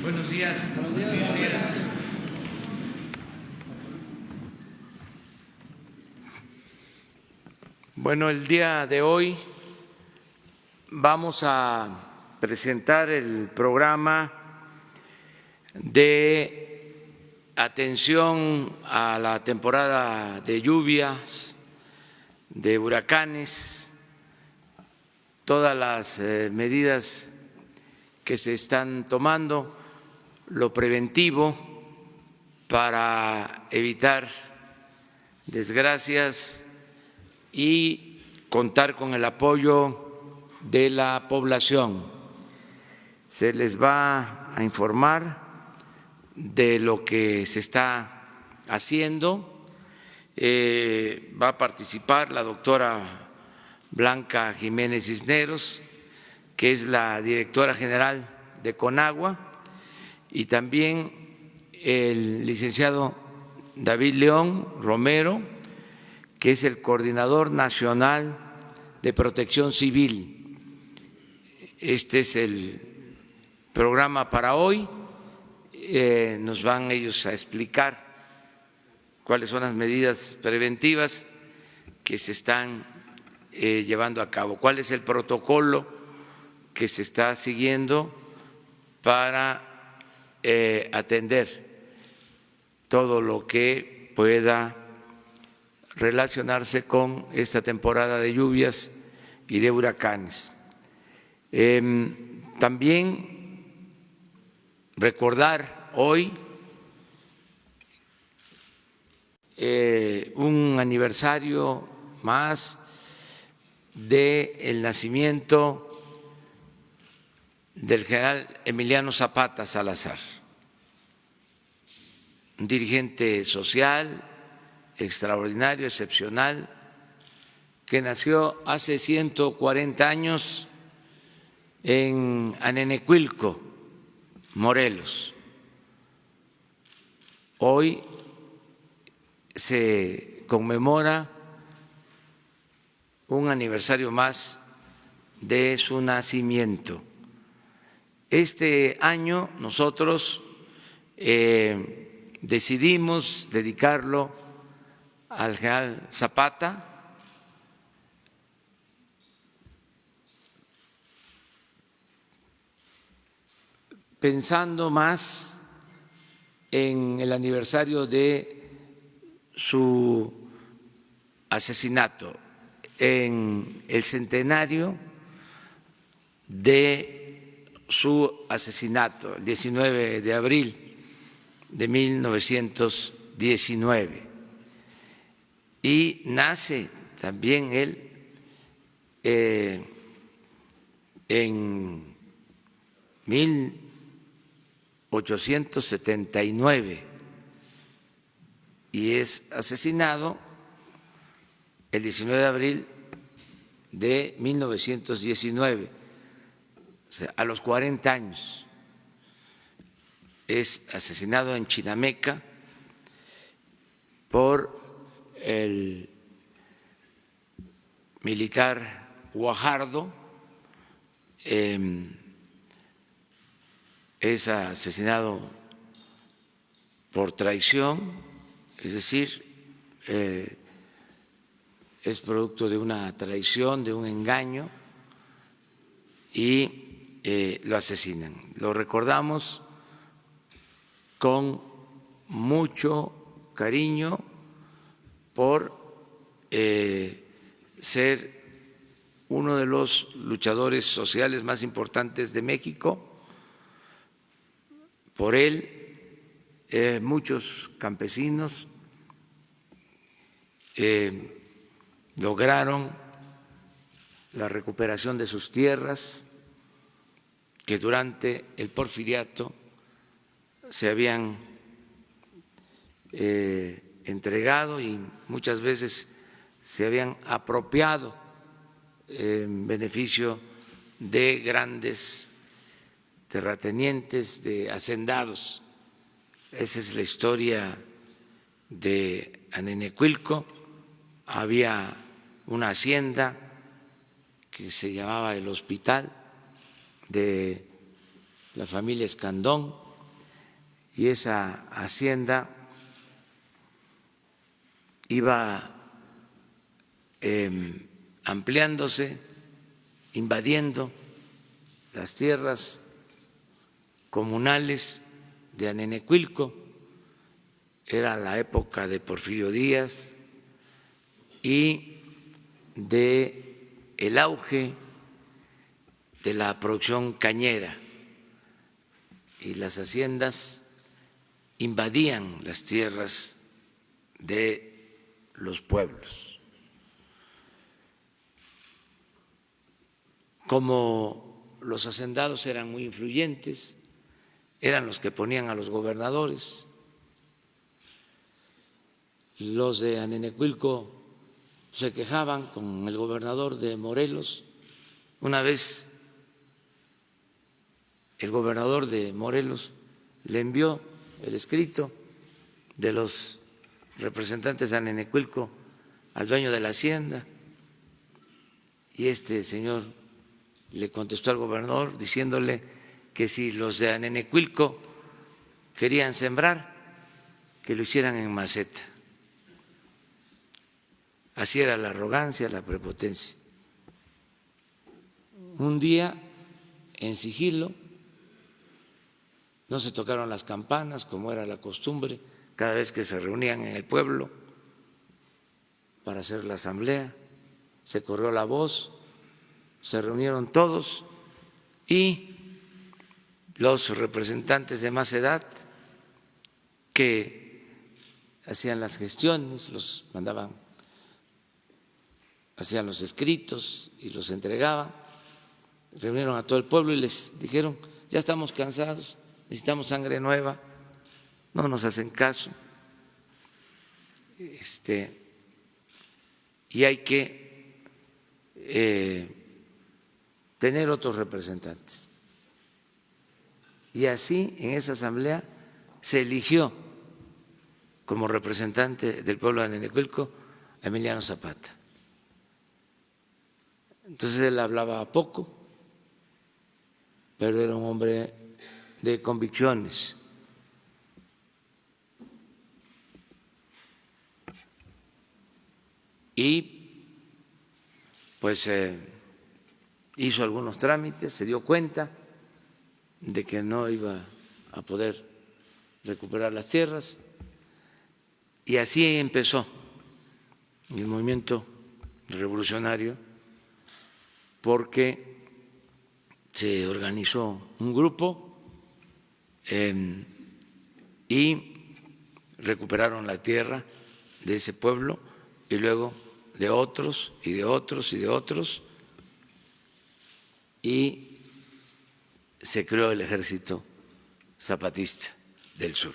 Buenos días. Buenos días. Bueno, el día de hoy vamos a presentar el programa de atención a la temporada de lluvias, de huracanes, todas las medidas que se están tomando, lo preventivo para evitar desgracias y contar con el apoyo de la población. Se les va a informar de lo que se está haciendo. Va a participar la doctora Blanca Jiménez Cisneros, que es la directora general de Conagua, y también el licenciado David León Romero, que es el coordinador nacional de Protección Civil. Este es el programa para hoy. Nos van ellos a explicar cuáles son las medidas preventivas que se están llevando a cabo, cuál es el protocolo que se está siguiendo para atender todo lo que pueda relacionarse con esta temporada de lluvias y de huracanes. También recordar hoy un aniversario más del nacimiento del general Emiliano Zapata Salazar, un dirigente social extraordinario, excepcional, que nació hace 140 años en Anenecuilco, Morelos. Hoy se conmemora un aniversario más de su nacimiento. Este año nosotros decidimos dedicarlo al general Zapata, pensando más en el aniversario de su asesinato, en el centenario de su asesinato, el 19 de abril de 1919. Y nace también él en 1879 y es asesinado el 19 de abril de 1919, o sea, a los 40 años. Es asesinado en Chinameca por el militar Guajardo. Es asesinado por traición, es decir, es producto de una traición, de un engaño, y lo asesinan. Lo recordamos con mucho cariño por ser uno de los luchadores sociales más importantes de México. Por él, muchos campesinos lograron la recuperación de sus tierras que durante el porfiriato se habían entregado y muchas veces se habían apropiado en beneficio de grandes terratenientes, de hacendados. Esa es la historia de Anenecuilco. Había una hacienda que se llamaba el Hospital de la familia Escandón, y esa hacienda iba ampliándose, invadiendo las tierras comunales de Anenecuilco. Era la época de Porfirio Díaz y de el auge de la producción cañera, y las haciendas invadían las tierras de los pueblos. Como los hacendados eran muy influyentes, eran los que ponían a los gobernadores. Los de Anenecuilco se quejaban con el gobernador de Morelos. Una vez el gobernador de Morelos le envió el escrito de los representantes de Anenecuilco al dueño de la hacienda, y este señor le contestó al gobernador diciéndole que si los de Anenecuilco querían sembrar, que lo hicieran en maceta. Así era la arrogancia, la prepotencia. Un día, en sigilo, no se tocaron las campanas como era la costumbre cada vez que se reunían en el pueblo para hacer la asamblea. Se corrió la voz, se reunieron todos y los representantes de más edad que hacían las gestiones, los mandaban, hacían los escritos y los entregaban, reunieron a todo el pueblo y les dijeron: ya estamos cansados, necesitamos sangre nueva. No nos hacen caso, y hay que tener otros representantes. Y así en esa asamblea se eligió como representante del pueblo de Anenecuilco a Emiliano Zapata. Entonces él hablaba poco, pero era un hombre de convicciones. Y pues hizo algunos trámites, se dio cuenta de que no iba a poder recuperar las tierras, y así empezó el movimiento revolucionario, porque se organizó un grupo y recuperaron la tierra de ese pueblo, y luego de otros y de otros y de otros, y se creó el Ejército Zapatista del Sur.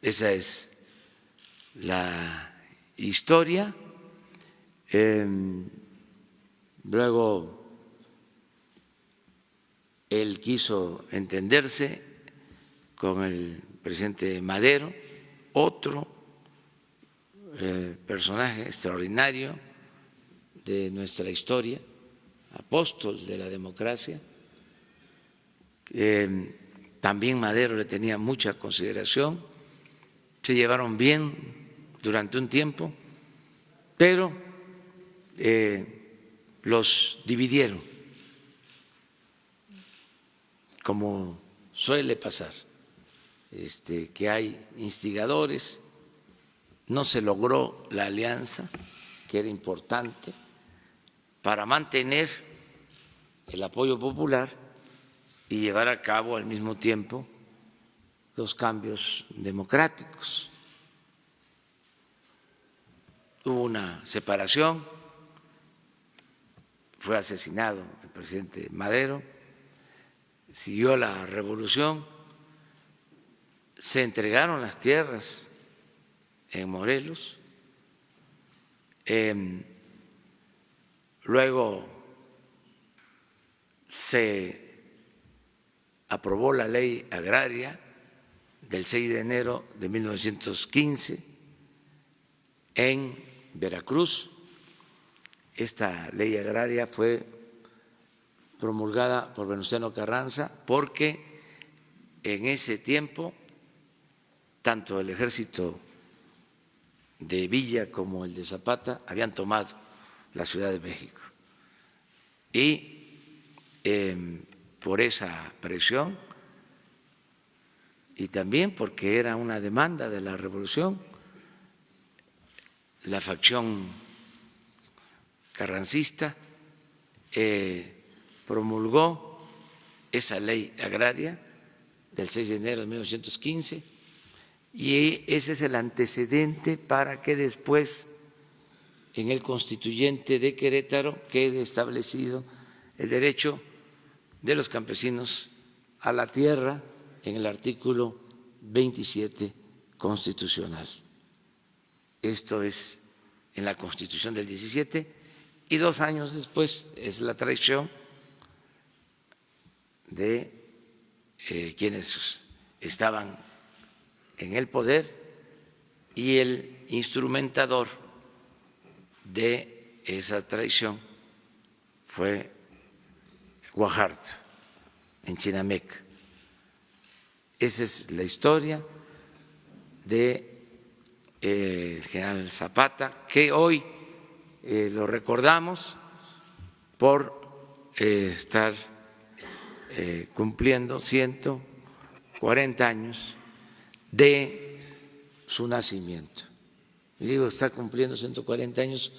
Esa es la historia. Luego él quiso entenderse con el presidente Madero, otro personaje extraordinario de nuestra historia, apóstol de la democracia. También Madero le tenía mucha consideración, se llevaron bien durante un tiempo, pero los dividieron, como suele pasar, que hay instigadores. No se logró la alianza, que era importante para mantener el apoyo popular y llevar a cabo al mismo tiempo los cambios democráticos. Hubo una separación, fue asesinado el presidente Madero, siguió la revolución se entregaron las tierras en Morelos, luego se aprobó la ley agraria del 6 de enero de 1915 en Veracruz. Esta ley agraria fue promulgada por Venustiano Carranza porque en ese tiempo tanto el ejército de Villa como el de Zapata habían tomado la Ciudad de México. Y por esa presión y también porque era una demanda de la revolución, la facción carrancista promulgó esa ley agraria del 6 de enero de 1915 y ese es el antecedente para que después en el Constituyente de Querétaro quede establecido el derecho de los campesinos a la tierra en el artículo 27 constitucional. Esto es en la Constitución del 17 y 2 años después es la traición de quienes estaban en el poder y el instrumentador de esa traición fue Guajardo en Chinameca. Esa es la historia del general Zapata, que hoy lo recordamos por estar cumpliendo 140 años de su nacimiento. Y digo, está cumpliendo 140 años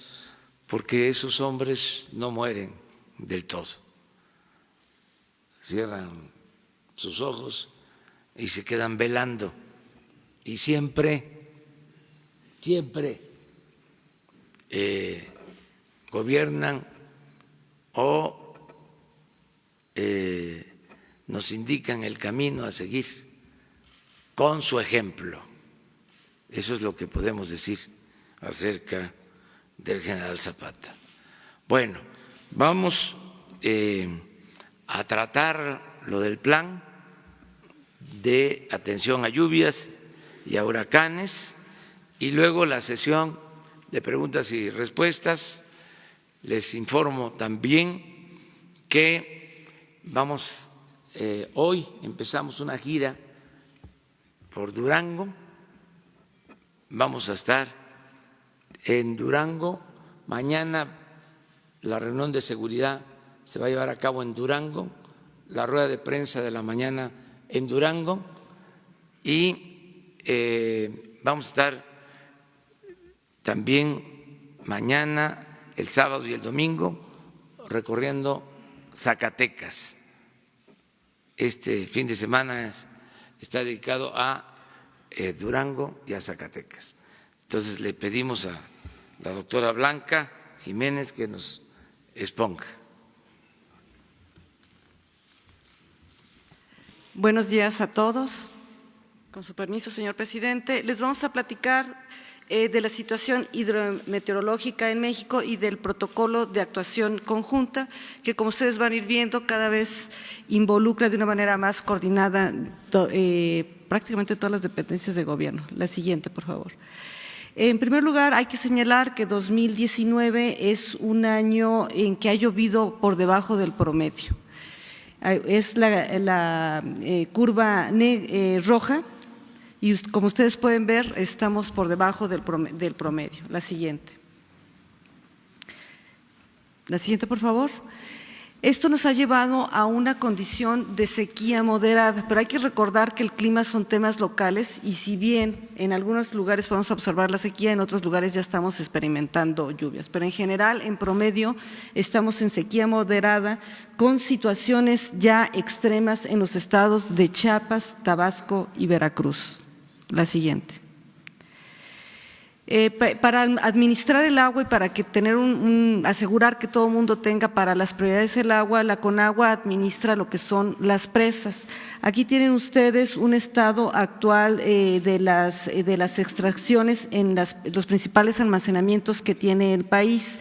porque esos hombres no mueren del todo. Cierran sus ojos y se quedan velando y siempre gobiernan o nos indican el camino a seguir con su ejemplo. Eso es lo que podemos decir acerca del general Zapata. Bueno, vamos a tratar lo del plan de atención a lluvias y a huracanes y luego la sesión de preguntas y respuestas. Les informo también que hoy empezamos una gira por Durango, vamos a estar en Durango, mañana la reunión de seguridad se va a llevar a cabo en Durango, la rueda de prensa de la mañana en Durango y vamos a estar también mañana, el sábado y el domingo recorriendo Zacatecas. Este fin de semana está dedicado a Durango y a Zacatecas. Entonces le pedimos a la doctora Blanca Jiménez que nos exponga. Buenos días a todos. Con su permiso, señor presidente, les vamos a platicar de la situación hidrometeorológica en México y del protocolo de actuación conjunta que, como ustedes van a ir viendo, cada vez involucra de una manera más coordinada prácticamente todas las dependencias de gobierno. La siguiente, por favor. En primer lugar, hay que señalar que 2019 es un año en que ha llovido por debajo del promedio. Es la curva roja y como ustedes pueden ver estamos por debajo del promedio. La siguiente, por favor. Esto nos ha llevado a una condición de sequía moderada, pero hay que recordar que el clima son temas locales y si bien en algunos lugares podemos observar la sequía, en otros lugares ya estamos experimentando lluvias, pero en general, en promedio, estamos en sequía moderada con situaciones ya extremas en los estados de Chiapas, Tabasco y Veracruz. La siguiente. Para administrar el agua y para que tener asegurar que todo el mundo tenga para las prioridades del agua, la Conagua administra lo que son las presas. Aquí tienen ustedes un estado actual de las extracciones en los principales almacenamientos que tiene el país.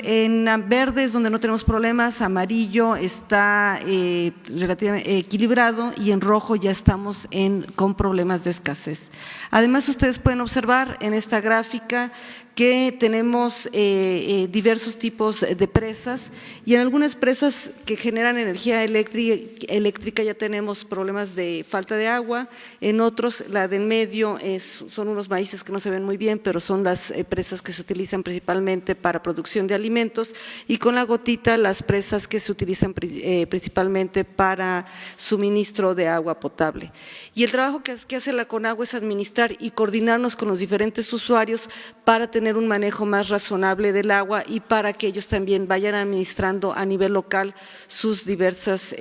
En verde es donde no tenemos problemas, amarillo está relativamente equilibrado y en rojo ya estamos con problemas de escasez. Además, ustedes pueden observar en esta gráfica que tenemos diversos tipos de presas y en algunas presas que generan energía eléctrica ya tenemos problemas de falta de agua, en otros la de en medio son unos maíces que no se ven muy bien, pero son las presas que se utilizan principalmente para producción de alimentos y con la gotita las presas que se utilizan principalmente para suministro de agua potable. Y el trabajo que hace la Conagua es administrar y coordinarnos con los diferentes usuarios para tener un manejo más razonable del agua y para que ellos también vayan administrando a nivel local sus diversas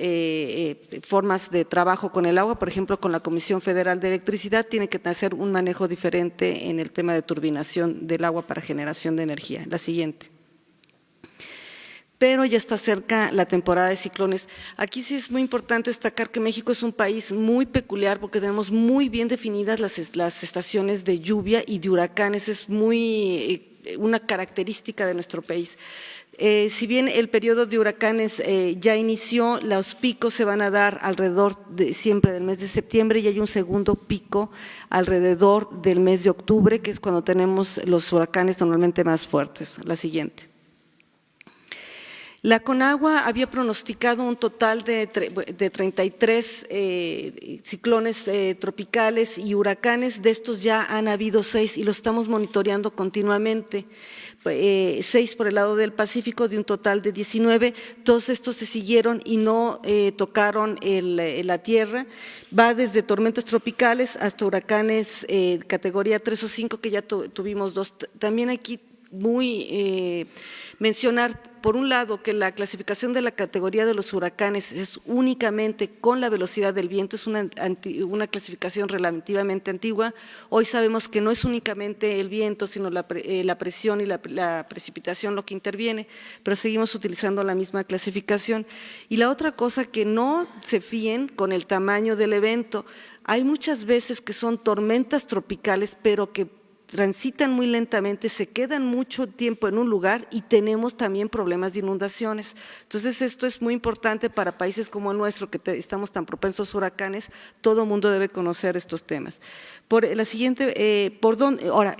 formas de trabajo con el agua. Por ejemplo, con la Comisión Federal de Electricidad tiene que hacer un manejo diferente en el tema de turbinación del agua para generación de energía. La siguiente. Pero ya está cerca la temporada de ciclones. Aquí sí es muy importante destacar que México es un país muy peculiar porque tenemos muy bien definidas las estaciones de lluvia y de huracanes, es una característica de nuestro país. Si bien el periodo de huracanes ya inició, los picos se van a dar alrededor siempre del mes de septiembre y hay un segundo pico alrededor del mes de octubre, que es cuando tenemos los huracanes normalmente más fuertes. La siguiente. La Conagua había pronosticado un total de 33 ciclones tropicales y huracanes, de estos ya han habido 6 y lo estamos monitoreando continuamente, 6 por el lado del Pacífico de un total de 19, todos estos se siguieron y no tocaron la tierra, va desde tormentas tropicales hasta huracanes categoría 3 o 5 que ya tuvimos 2, también aquí mencionar por un lado que la clasificación de la categoría de los huracanes es únicamente con la velocidad del viento, es una clasificación relativamente antigua. Hoy sabemos que no es únicamente el viento, sino la presión y la precipitación lo que interviene, pero seguimos utilizando la misma clasificación. Y la otra cosa, que no se fíen con el tamaño del evento. Hay muchas veces que son tormentas tropicales, pero que transitan muy lentamente, se quedan mucho tiempo en un lugar y tenemos también problemas de inundaciones. Entonces, esto es muy importante para países como el nuestro, que estamos tan propensos a huracanes, todo el mundo debe conocer estos temas. Por la siguiente, ahora,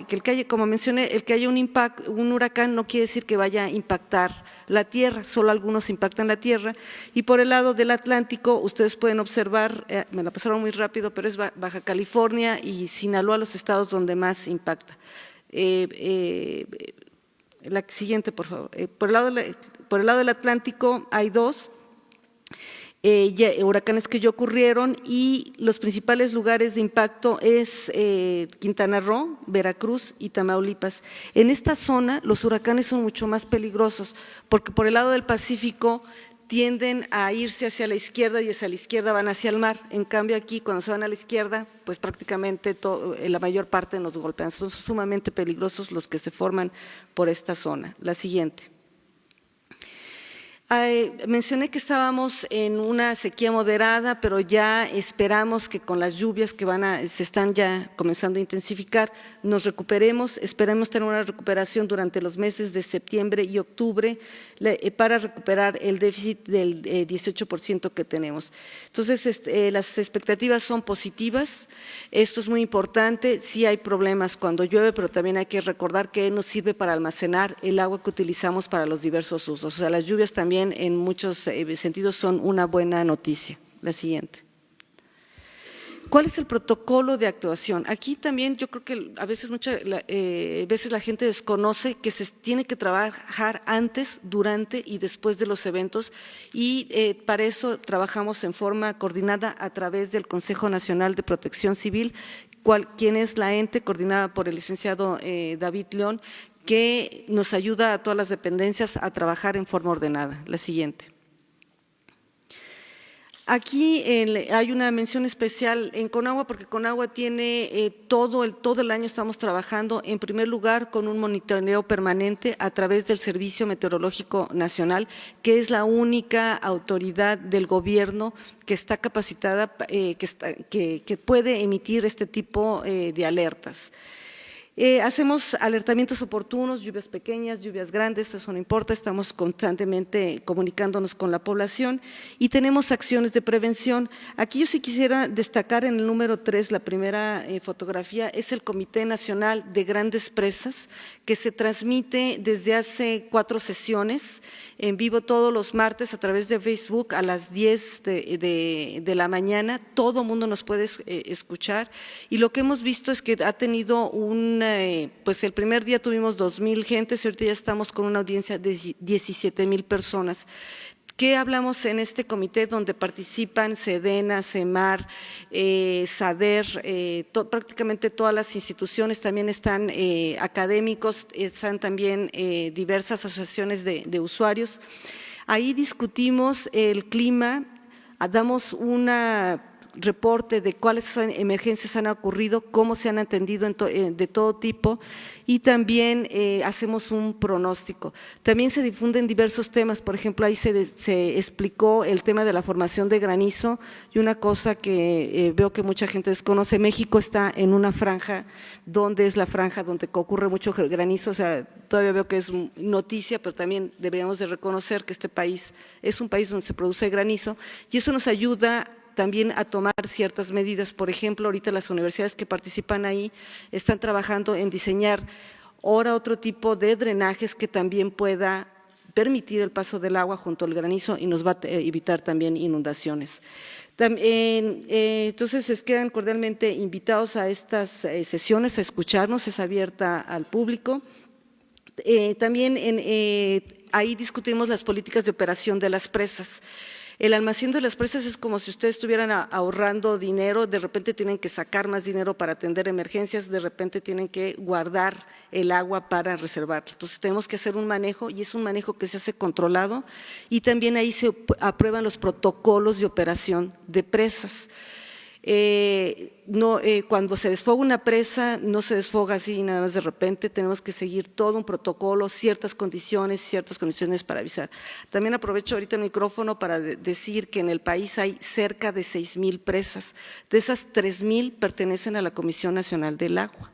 como mencioné, el que haya un huracán no quiere decir que vaya a impactar la tierra, solo algunos impactan la tierra. Y por el lado del Atlántico, ustedes pueden observar, me la pasaron muy rápido, pero es Baja California y Sinaloa los estados donde más impacta. La siguiente, por favor. Por el lado del Atlántico hay 2 huracanes que ya ocurrieron y los principales lugares de impacto es Quintana Roo, Veracruz y Tamaulipas. En esta zona los huracanes son mucho más peligrosos porque por el lado del Pacífico tienden a irse hacia la izquierda y hacia la izquierda van hacia el mar. En cambio aquí cuando se van a la izquierda, pues prácticamente la mayor parte nos golpean. Son sumamente peligrosos los que se forman por esta zona. La siguiente. Mencioné que estábamos en una sequía moderada, pero ya esperamos que con las lluvias que se están ya comenzando a intensificar, nos recuperemos, esperamos tener una recuperación durante los meses de septiembre y octubre para recuperar el déficit del 18% que tenemos. Entonces, las expectativas son positivas, esto es muy importante, sí hay problemas cuando llueve, pero también hay que recordar que nos sirve para almacenar el agua que utilizamos para los diversos usos, o sea, las lluvias también en muchos sentidos son una buena noticia. La siguiente. ¿Cuál es el protocolo de actuación? Aquí también yo creo que a veces la gente desconoce que se tiene que trabajar antes, durante y después de los eventos y para eso trabajamos en forma coordinada a través del Consejo Nacional de Protección Civil, quien es la ente coordinada por el licenciado David León, que nos ayuda a todas las dependencias a trabajar en forma ordenada. La siguiente. Aquí hay una mención especial en Conagua, porque Conagua tiene todo el año estamos trabajando, en primer lugar, con un monitoreo permanente a través del Servicio Meteorológico Nacional, que es la única autoridad del gobierno que está capacitada, que puede emitir este tipo de alertas. Hacemos alertamientos oportunos, lluvias pequeñas, lluvias grandes, eso no importa, estamos constantemente comunicándonos con la población y tenemos acciones de prevención. Aquí yo sí quisiera destacar en el número 3, la primera fotografía, es el Comité Nacional de Grandes Presas, que se transmite desde hace 4 sesiones, en vivo todos los martes a través de Facebook a las 10 de la mañana, todo mundo nos puede escuchar y lo que hemos visto es que ha tenido pues el primer día tuvimos 2,000 gentes y ahorita ya estamos con una audiencia de 17,000 personas. ¿Qué hablamos en este comité donde participan SEDENA, CEMAR, SADER, prácticamente todas las instituciones, también están académicos, están también diversas asociaciones de usuarios? Ahí discutimos el clima, damos una reporte de cuáles emergencias han ocurrido, cómo se han atendido de todo tipo y también hacemos un pronóstico. También se difunden diversos temas, por ejemplo, ahí se explicó el tema de la formación de granizo y una cosa que veo que mucha gente desconoce, México está en una franja donde es la franja donde ocurre mucho granizo, o sea, todavía veo que es noticia, pero también deberíamos de reconocer que este país es un país donde se produce granizo y eso nos ayuda también a tomar ciertas medidas. Por ejemplo, ahorita las universidades que participan ahí están trabajando en diseñar ahora otro tipo de drenajes que también pueda permitir el paso del agua junto al granizo y nos va a evitar también inundaciones. Entonces, quedan cordialmente invitados a estas sesiones, a escucharnos, es abierta al público. También ahí discutimos las políticas de operación de las presas. El almacén de las presas es como si ustedes estuvieran ahorrando dinero, de repente tienen que sacar más dinero para atender emergencias, de repente tienen que guardar el agua para reservarla. Entonces tenemos que hacer un manejo y es un manejo que se hace controlado y también ahí se aprueban los protocolos de operación de presas. Cuando se desfoga una presa, no se desfoga así nada más de repente, tenemos que seguir todo un protocolo, ciertas condiciones para avisar. También aprovecho ahorita el micrófono para decir que en el país hay cerca de 6,000 presas, de esas 3,000 pertenecen a la Comisión Nacional del Agua.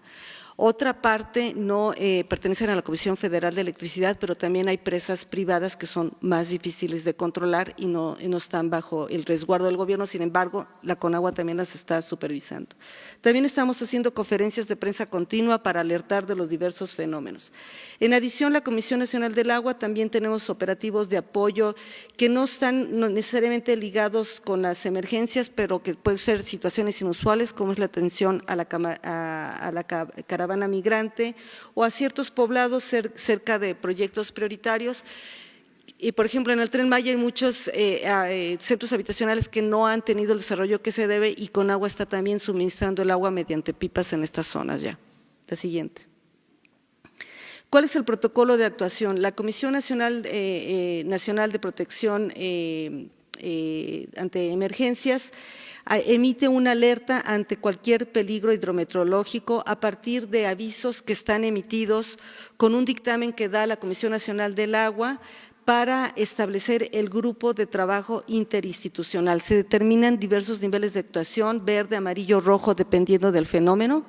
Otra parte no pertenecen a la Comisión Federal de Electricidad, pero también hay presas privadas que son más difíciles de controlar y no están bajo el resguardo del gobierno, sin embargo, la Conagua también las está supervisando. También estamos haciendo conferencias de prensa continua para alertar de los diversos fenómenos. En adición, la Comisión Nacional del Agua también tenemos operativos de apoyo que no están necesariamente ligados con las emergencias, pero que pueden ser situaciones inusuales, como es la atención a la caravana migrante o a ciertos poblados cerca de proyectos prioritarios. Y, por ejemplo, en el Tren Maya hay muchos centros habitacionales que no han tenido el desarrollo que se debe y Conagua está también suministrando el agua mediante pipas en estas zonas ya. La siguiente. ¿Cuál es el protocolo de actuación? La Comisión Nacional de Protección ante Emergencias emite una alerta ante cualquier peligro hidrometeorológico a partir de avisos que están emitidos con un dictamen que da la Comisión Nacional del Agua para establecer el grupo de trabajo interinstitucional. Se determinan diversos niveles de actuación, verde, amarillo, rojo, dependiendo del fenómeno.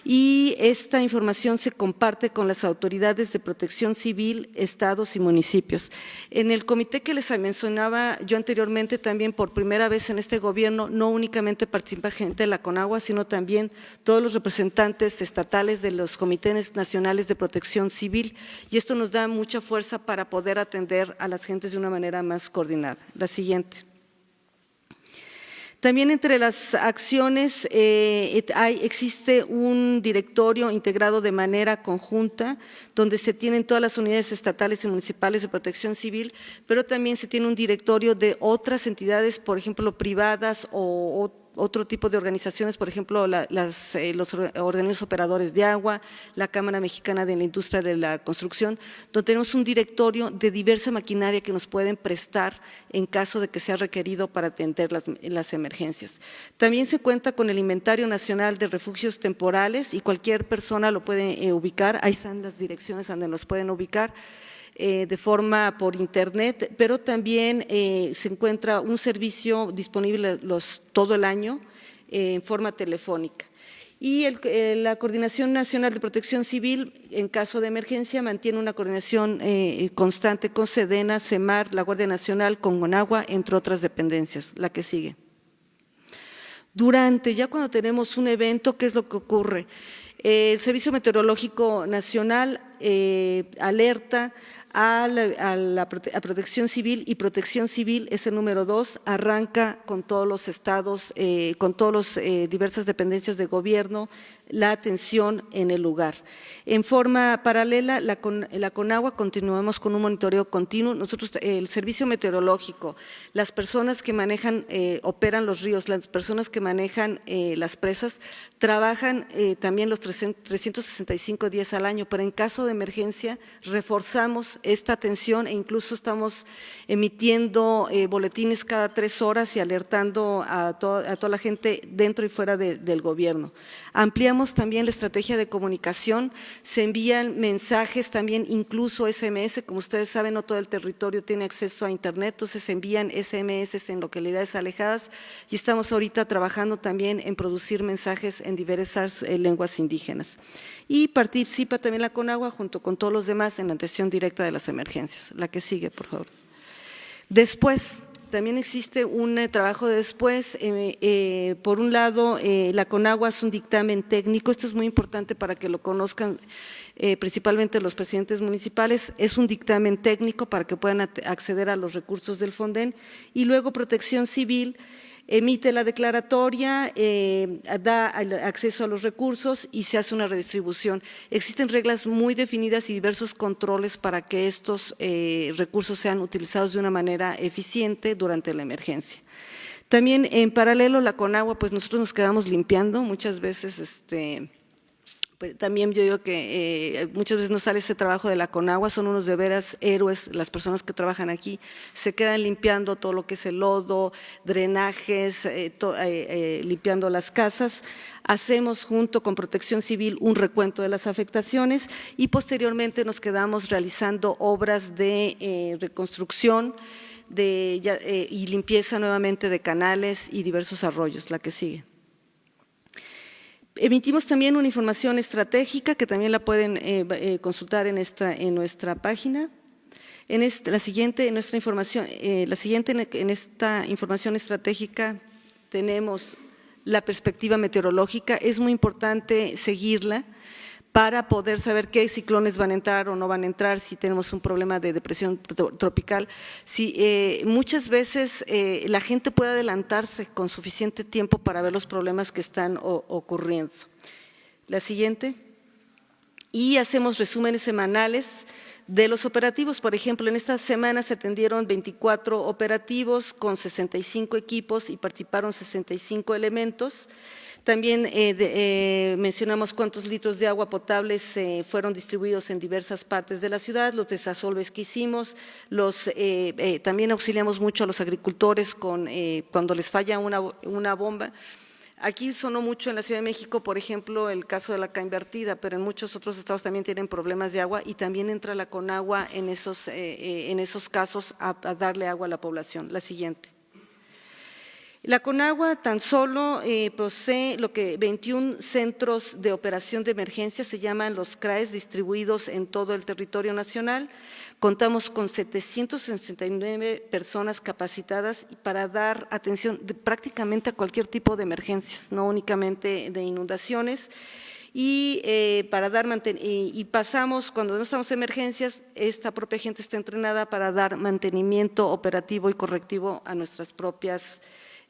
Y esta información se comparte con las autoridades de protección civil, estados y municipios. En el comité que les mencionaba yo anteriormente, también por primera vez en este gobierno, no únicamente participa gente de la Conagua, sino también todos los representantes estatales de los comités nacionales de protección civil, y esto nos da mucha fuerza para poder atender a las gentes de una manera más coordinada. La siguiente. También entre las acciones existe un directorio integrado de manera conjunta, donde se tienen todas las unidades estatales y municipales de protección civil, pero también se tiene un directorio de otras entidades, por ejemplo, privadas o otro tipo de organizaciones, por ejemplo, los organismos operadores de agua, la Cámara Mexicana de la Industria de la Construcción, donde tenemos un directorio de diversa maquinaria que nos pueden prestar en caso de que sea requerido para atender las emergencias. También se cuenta con el Inventario Nacional de Refugios Temporales y cualquier persona lo puede ubicar, ahí están las direcciones donde nos pueden ubicar, de forma por internet, pero también se encuentra un servicio disponible todo el año en forma telefónica. Y la Coordinación Nacional de Protección Civil, en caso de emergencia, mantiene una coordinación constante con SEDENA, CEMAR, la Guardia Nacional, con CONAGUA, entre otras dependencias. La que sigue. Ya cuando tenemos un evento, ¿qué es lo que ocurre? El Servicio Meteorológico Nacional alerta a Protección Civil, y Protección Civil es el número 2, arranca con todos los estados, con todas las diversas dependencias de gobierno, la atención en el lugar. En forma paralela, la CONAGUA continuamos con un monitoreo continuo. Nosotros, el Servicio Meteorológico, las personas que manejan, operan los ríos, las personas que manejan las presas, trabajan también los 365 días al año, pero en caso de emergencia reforzamos esta atención e incluso estamos emitiendo boletines cada 3 horas y alertando a toda la gente dentro y fuera del gobierno. Ampliamos también la estrategia de comunicación, se envían mensajes también, incluso SMS, como ustedes saben, no todo el territorio tiene acceso a internet, entonces se envían SMS en localidades alejadas y estamos ahorita trabajando también en producir mensajes en diversas lenguas indígenas. Y participa también la CONAGUA junto con todos los demás en la atención directa de las emergencias. La que sigue, por favor. Después, también existe un trabajo de después. Por un lado, la CONAGUA hace un dictamen técnico, esto es muy importante para que lo conozcan principalmente los presidentes municipales, es un dictamen técnico para que puedan acceder a los recursos del Fonden, y luego Protección Civil emite la declaratoria, da acceso a los recursos y se hace una redistribución. Existen reglas muy definidas y diversos controles para que estos recursos sean utilizados de una manera eficiente durante la emergencia. También en paralelo la CONAGUA, pues nosotros nos quedamos limpiando, muchas veces pues también yo digo que muchas veces no sale ese trabajo de la CONAGUA, son unos de veras héroes las personas que trabajan aquí, se quedan limpiando todo lo que es el lodo, drenajes, limpiando las casas. Hacemos junto con Protección Civil un recuento de las afectaciones y posteriormente nos quedamos realizando obras de reconstrucción y limpieza nuevamente de canales y diversos arroyos. La que sigue. Emitimos también una información estratégica que también la pueden consultar en nuestra página. En esta información estratégica tenemos la perspectiva meteorológica, es muy importante seguirla para poder saber qué ciclones van a entrar o no van a entrar, si tenemos un problema de depresión tropical. Muchas veces la gente puede adelantarse con suficiente tiempo para ver los problemas que están ocurriendo. La siguiente. Y hacemos resúmenes semanales de los operativos. Por ejemplo, en esta semana se atendieron 24 operativos con 65 equipos y participaron 65 elementos. También mencionamos cuántos litros de agua potable fueron distribuidos en diversas partes de la ciudad, los desasolves que hicimos, también auxiliamos mucho a los agricultores cuando les falla una bomba. Aquí sonó mucho en la Ciudad de México, por ejemplo, el caso de la CA Invertida, pero en muchos otros estados también tienen problemas de agua y también entra la CONAGUA en esos casos a darle agua a la población. La siguiente. La CONAGUA tan solo posee 21 centros de operación de emergencia, se llaman los CRAES, distribuidos en todo el territorio nacional. Contamos con 769 personas capacitadas para dar atención prácticamente a cualquier tipo de emergencias, no únicamente de inundaciones. Y pasamos, cuando no estamos en emergencias, esta propia gente está entrenada para dar mantenimiento operativo y correctivo a nuestras propias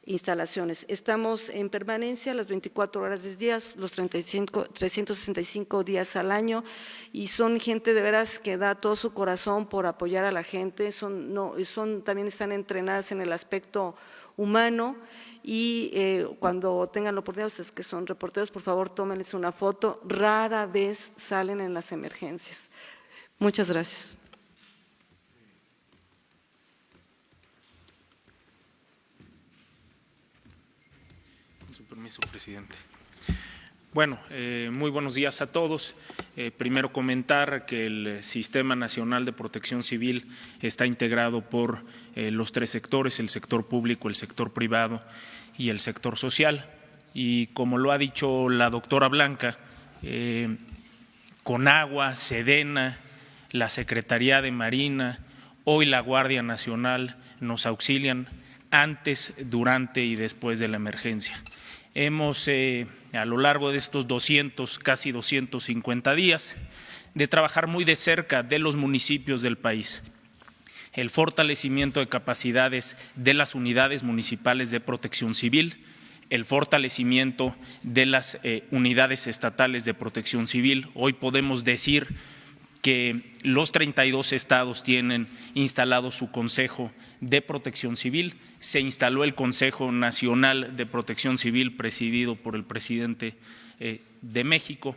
instalaciones. Estamos en permanencia las 24 horas del día, los 365 días al año, y son gente de veras que da todo su corazón por apoyar a la gente, también están entrenadas en el aspecto humano y cuando tengan la oportunidad, ustedes que son reporteros, por favor, tómenles una foto. Rara vez salen en las emergencias. Muchas gracias. Con su permiso, presidente. Bueno, muy buenos días a todos. Primero comentar que el Sistema Nacional de Protección Civil está integrado por los tres sectores, el sector público, el sector privado y el sector social. Y como lo ha dicho la doctora Blanca, Conagua, Sedena, la Secretaría de Marina, hoy la Guardia Nacional nos auxilian antes, durante y después de la emergencia. Hemos, a lo largo de estos casi 250 días, de trabajar muy de cerca de los municipios del país. El fortalecimiento de capacidades de las unidades municipales de protección civil, el fortalecimiento de las unidades estatales de protección civil. Hoy podemos decir que los 32 estados tienen instalado su Consejo de Protección Civil. Se instaló el Consejo Nacional de Protección Civil presidido por el presidente de México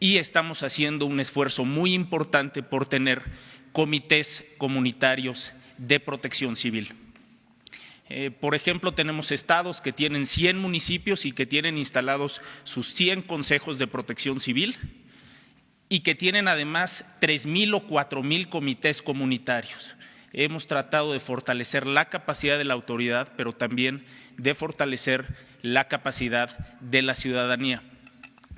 y estamos haciendo un esfuerzo muy importante por tener comités comunitarios de protección civil. Por ejemplo, tenemos estados que tienen 100 municipios y que tienen instalados sus 100 consejos de protección civil y que tienen además 3,000 o 4,000 comités comunitarios. Hemos tratado de fortalecer la capacidad de la autoridad, pero también de fortalecer la capacidad de la ciudadanía.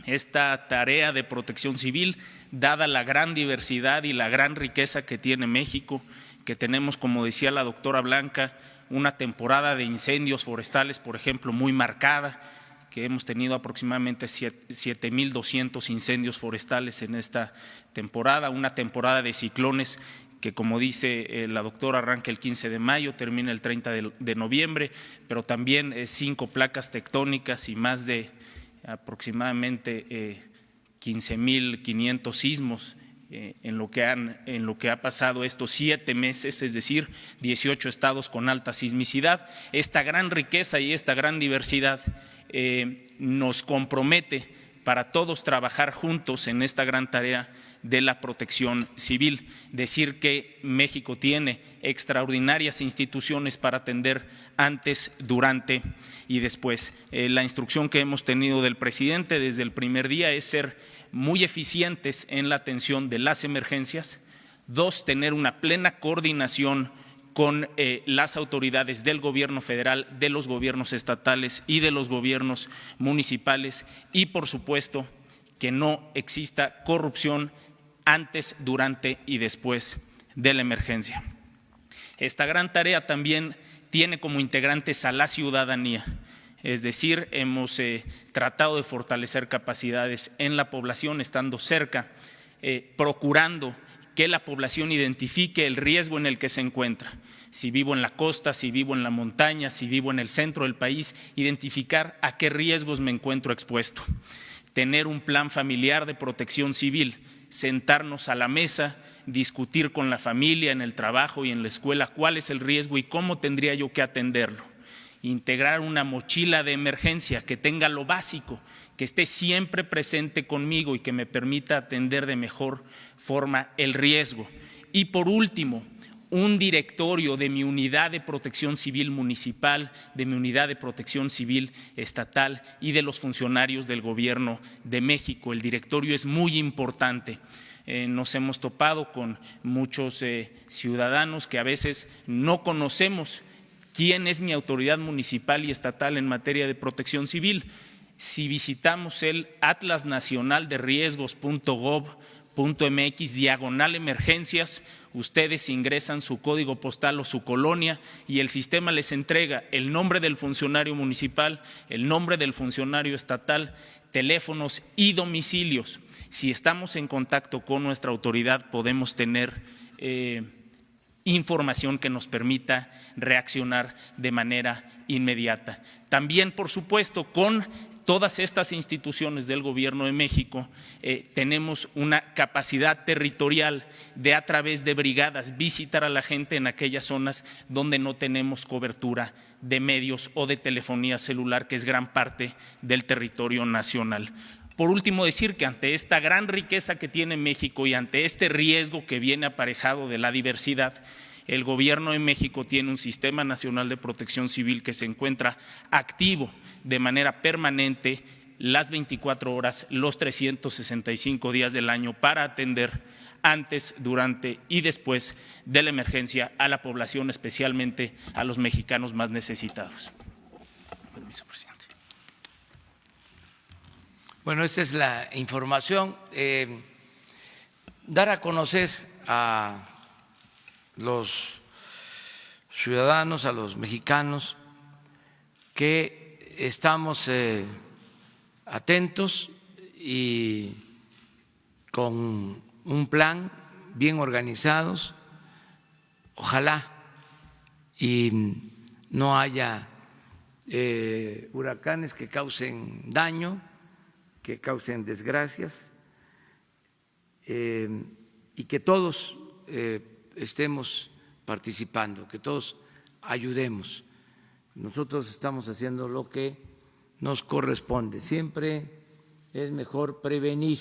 Esta tarea de protección civil, dada la gran diversidad y la gran riqueza que tiene México, que tenemos, como decía la doctora Blanca, una temporada de incendios forestales, por ejemplo, muy marcada, que hemos tenido aproximadamente 7,200 incendios forestales en esta temporada, una temporada de ciclones que, como dice la doctora, arranca el 15 de mayo, termina el 30 de noviembre, pero también 5 placas tectónicas y más de aproximadamente 15,500 sismos en lo que ha pasado estos 7 meses, es decir, 18 estados con alta sismicidad. Esta gran riqueza y esta gran diversidad nos compromete para todos trabajar juntos en esta gran tarea de la protección civil. Decir que México tiene extraordinarias instituciones para atender antes, durante y después. La instrucción que hemos tenido del presidente desde el primer día es ser muy eficientes en la atención de las emergencias. 2, tener una plena coordinación con las autoridades del gobierno federal, de los gobiernos estatales y de los gobiernos municipales y, por supuesto, que no exista corrupción antes, durante y después de la emergencia. Esta gran tarea también tiene como integrantes a la ciudadanía, es decir, hemos tratado de fortalecer capacidades en la población, estando cerca, procurando que la población identifique el riesgo en el que se encuentra. Si vivo en la costa, si vivo en la montaña, si vivo en el centro del país, identificar a qué riesgos me encuentro expuesto. Tener un plan familiar de protección civil, sentarnos a la mesa, discutir con la familia, en el trabajo y en la escuela cuál es el riesgo y cómo tendría yo que atenderlo. Integrar una mochila de emergencia que tenga lo básico, que esté siempre presente conmigo y que me permita atender de mejor forma el riesgo. Y por último, un directorio de mi unidad de protección civil municipal, de mi unidad de protección civil estatal y de los funcionarios del Gobierno de México. El directorio es muy importante. Nos hemos topado con muchos ciudadanos que a veces no conocemos quién es mi autoridad municipal y estatal en materia de protección civil. Si visitamos el Atlas Nacional de Riesgos.gov.mx/emergencias, ustedes ingresan su código postal o su colonia y el sistema les entrega el nombre del funcionario municipal, el nombre del funcionario estatal, teléfonos y domicilios. Si estamos en contacto con nuestra autoridad, podemos tener información que nos permita reaccionar de manera inmediata. También, por supuesto, con todas estas instituciones del Gobierno de México tenemos una capacidad territorial de, a través de brigadas, visitar a la gente en aquellas zonas donde no tenemos cobertura de medios o de telefonía celular, que es gran parte del territorio nacional. Por último, decir que ante esta gran riqueza que tiene México y ante este riesgo que viene aparejado de la diversidad, el Gobierno de México tiene un Sistema Nacional de Protección Civil que se encuentra activo de manera permanente las 24 horas, los 365 días del año para atender antes, durante y después de la emergencia a la población, especialmente a los mexicanos más necesitados. Permiso, presidente. Bueno, esta es la información. Dar a conocer a los ciudadanos, a los mexicanos, que estamos atentos y con un plan bien organizados. Ojalá y no haya huracanes que causen daño, que causen desgracias, y que todos estemos participando, que todos ayudemos. Nosotros estamos haciendo lo que nos corresponde. Siempre es mejor prevenir.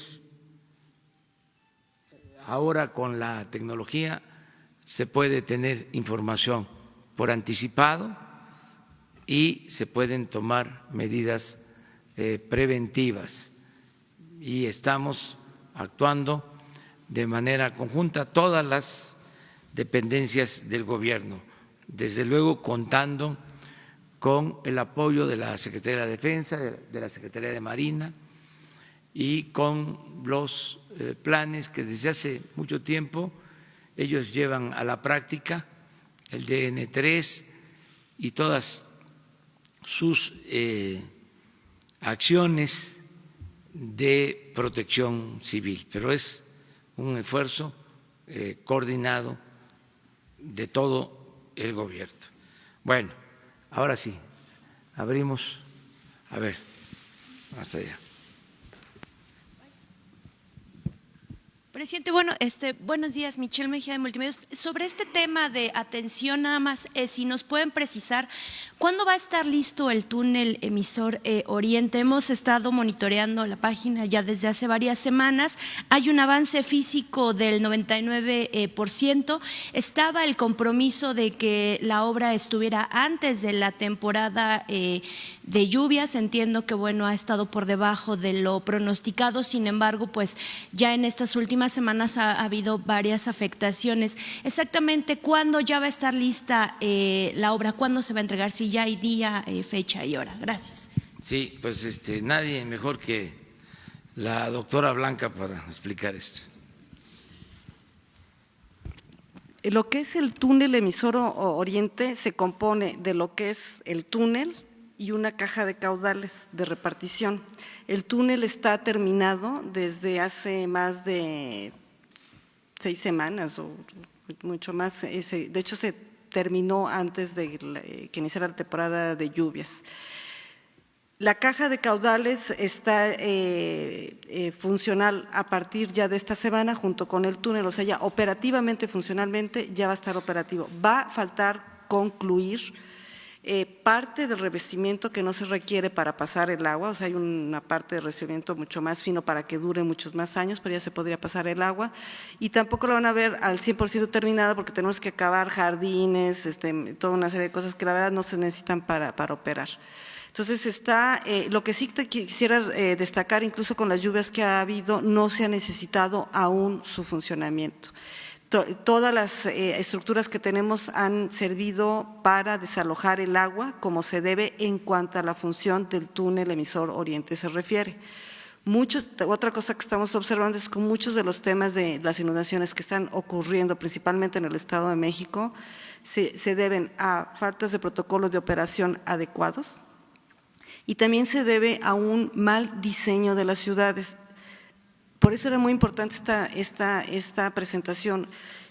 Ahora con la tecnología se puede tener información por anticipado y se pueden tomar medidas preventivas. Y estamos actuando de manera conjunta todas las dependencias del gobierno, desde luego contando con el apoyo de la Secretaría de la Defensa, de la Secretaría de Marina y con los planes que desde hace mucho tiempo ellos llevan a la práctica, el DN3 y todas sus acciones de protección civil, pero es un esfuerzo coordinado de todo el gobierno. Bueno, ahora sí, abrimos, a ver, hasta allá. Presidente, bueno, buenos días, Michelle Mejía de Multimedios. Sobre este tema de atención, nada más, si nos pueden precisar, ¿cuándo va a estar listo el túnel emisor Oriente? Hemos estado monitoreando la página ya desde hace varias semanas. Hay un avance físico del 99%. Estaba el compromiso de que la obra estuviera antes de la temporada de lluvias. Entiendo que, bueno, ha estado por debajo de lo pronosticado. Sin embargo, pues ya en estas últimas semanas ha habido varias afectaciones. Exactamente, ¿cuándo ya va a estar lista la obra? ¿Cuándo se va a entregar? Si ya hay día, fecha y hora. Gracias. Sí, pues nadie mejor que la doctora Blanca para explicar esto. Lo que es el túnel emisor Oriente se compone de lo que es el túnel y una caja de caudales de repartición. El túnel está terminado desde hace más de 6 semanas o mucho más. De hecho, se terminó antes de que iniciara la temporada de lluvias. La caja de caudales está funcional a partir ya de esta semana junto con el túnel, o sea, ya operativamente, funcionalmente, ya va a estar operativo. Va a faltar concluir parte del revestimiento que no se requiere para pasar el agua, o sea, hay una parte de revestimiento mucho más fino para que dure muchos más años, pero ya se podría pasar el agua, y tampoco lo van a ver al 100% terminada porque tenemos que acabar jardines, toda una serie de cosas que la verdad no se necesitan para operar. Entonces lo que sí quisiera destacar, incluso con las lluvias que ha habido, no se ha necesitado aún su funcionamiento. Todas las estructuras que tenemos han servido para desalojar el agua como se debe en cuanto a la función del túnel emisor Oriente se refiere. Otra cosa que estamos observando es que muchos de los temas de las inundaciones que están ocurriendo, principalmente en el Estado de México, se deben a faltas de protocolos de operación adecuados y también se debe a un mal diseño de las ciudades. Por eso era muy importante esta presentación.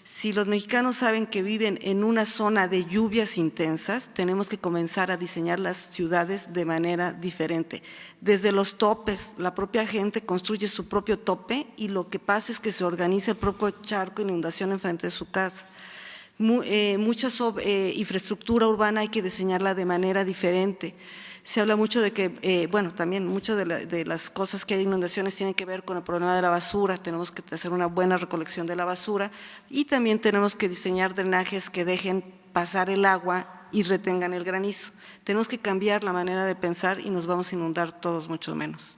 Si los mexicanos saben que viven en una zona de lluvias intensas, tenemos que comenzar a diseñar las ciudades de manera diferente. Desde los topes, la propia gente construye su propio tope y lo que pasa es que se organiza el propio charco de inundación enfrente de su casa. Mucha infraestructura urbana hay que diseñarla de manera diferente. Se habla mucho de que, bueno, también muchas de las cosas que hay inundaciones tienen que ver con el problema de la basura, tenemos que hacer una buena recolección de la basura y también tenemos que diseñar drenajes que dejen pasar el agua y retengan el granizo. Tenemos que cambiar la manera de pensar y nos vamos a inundar todos mucho menos.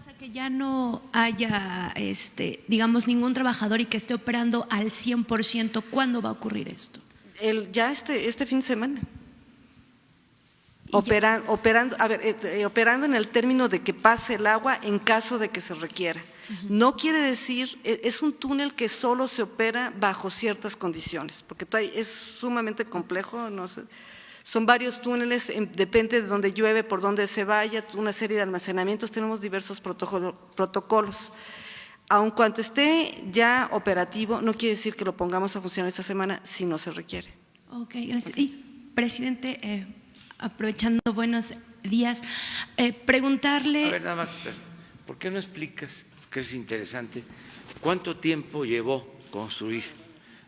O sea, que ya no haya, digamos, ningún trabajador y que esté operando al 100%, ¿cuándo va a ocurrir esto? Ya este fin de semana. Operando en el término de que pase el agua en caso de que se requiera. No quiere decir, es un túnel que solo se opera bajo ciertas condiciones, porque es sumamente complejo, no sé. Son varios túneles, depende de dónde llueve, por dónde se vaya, una serie de almacenamientos, tenemos diversos protocolos. Aun cuando esté ya operativo, no quiere decir que lo pongamos a funcionar esta semana si no se requiere. Ok, gracias. Y, presidente, aprovechando buenos días, preguntarle… A ver, nada más, ¿por qué no explicas, que es interesante, cuánto tiempo llevó construir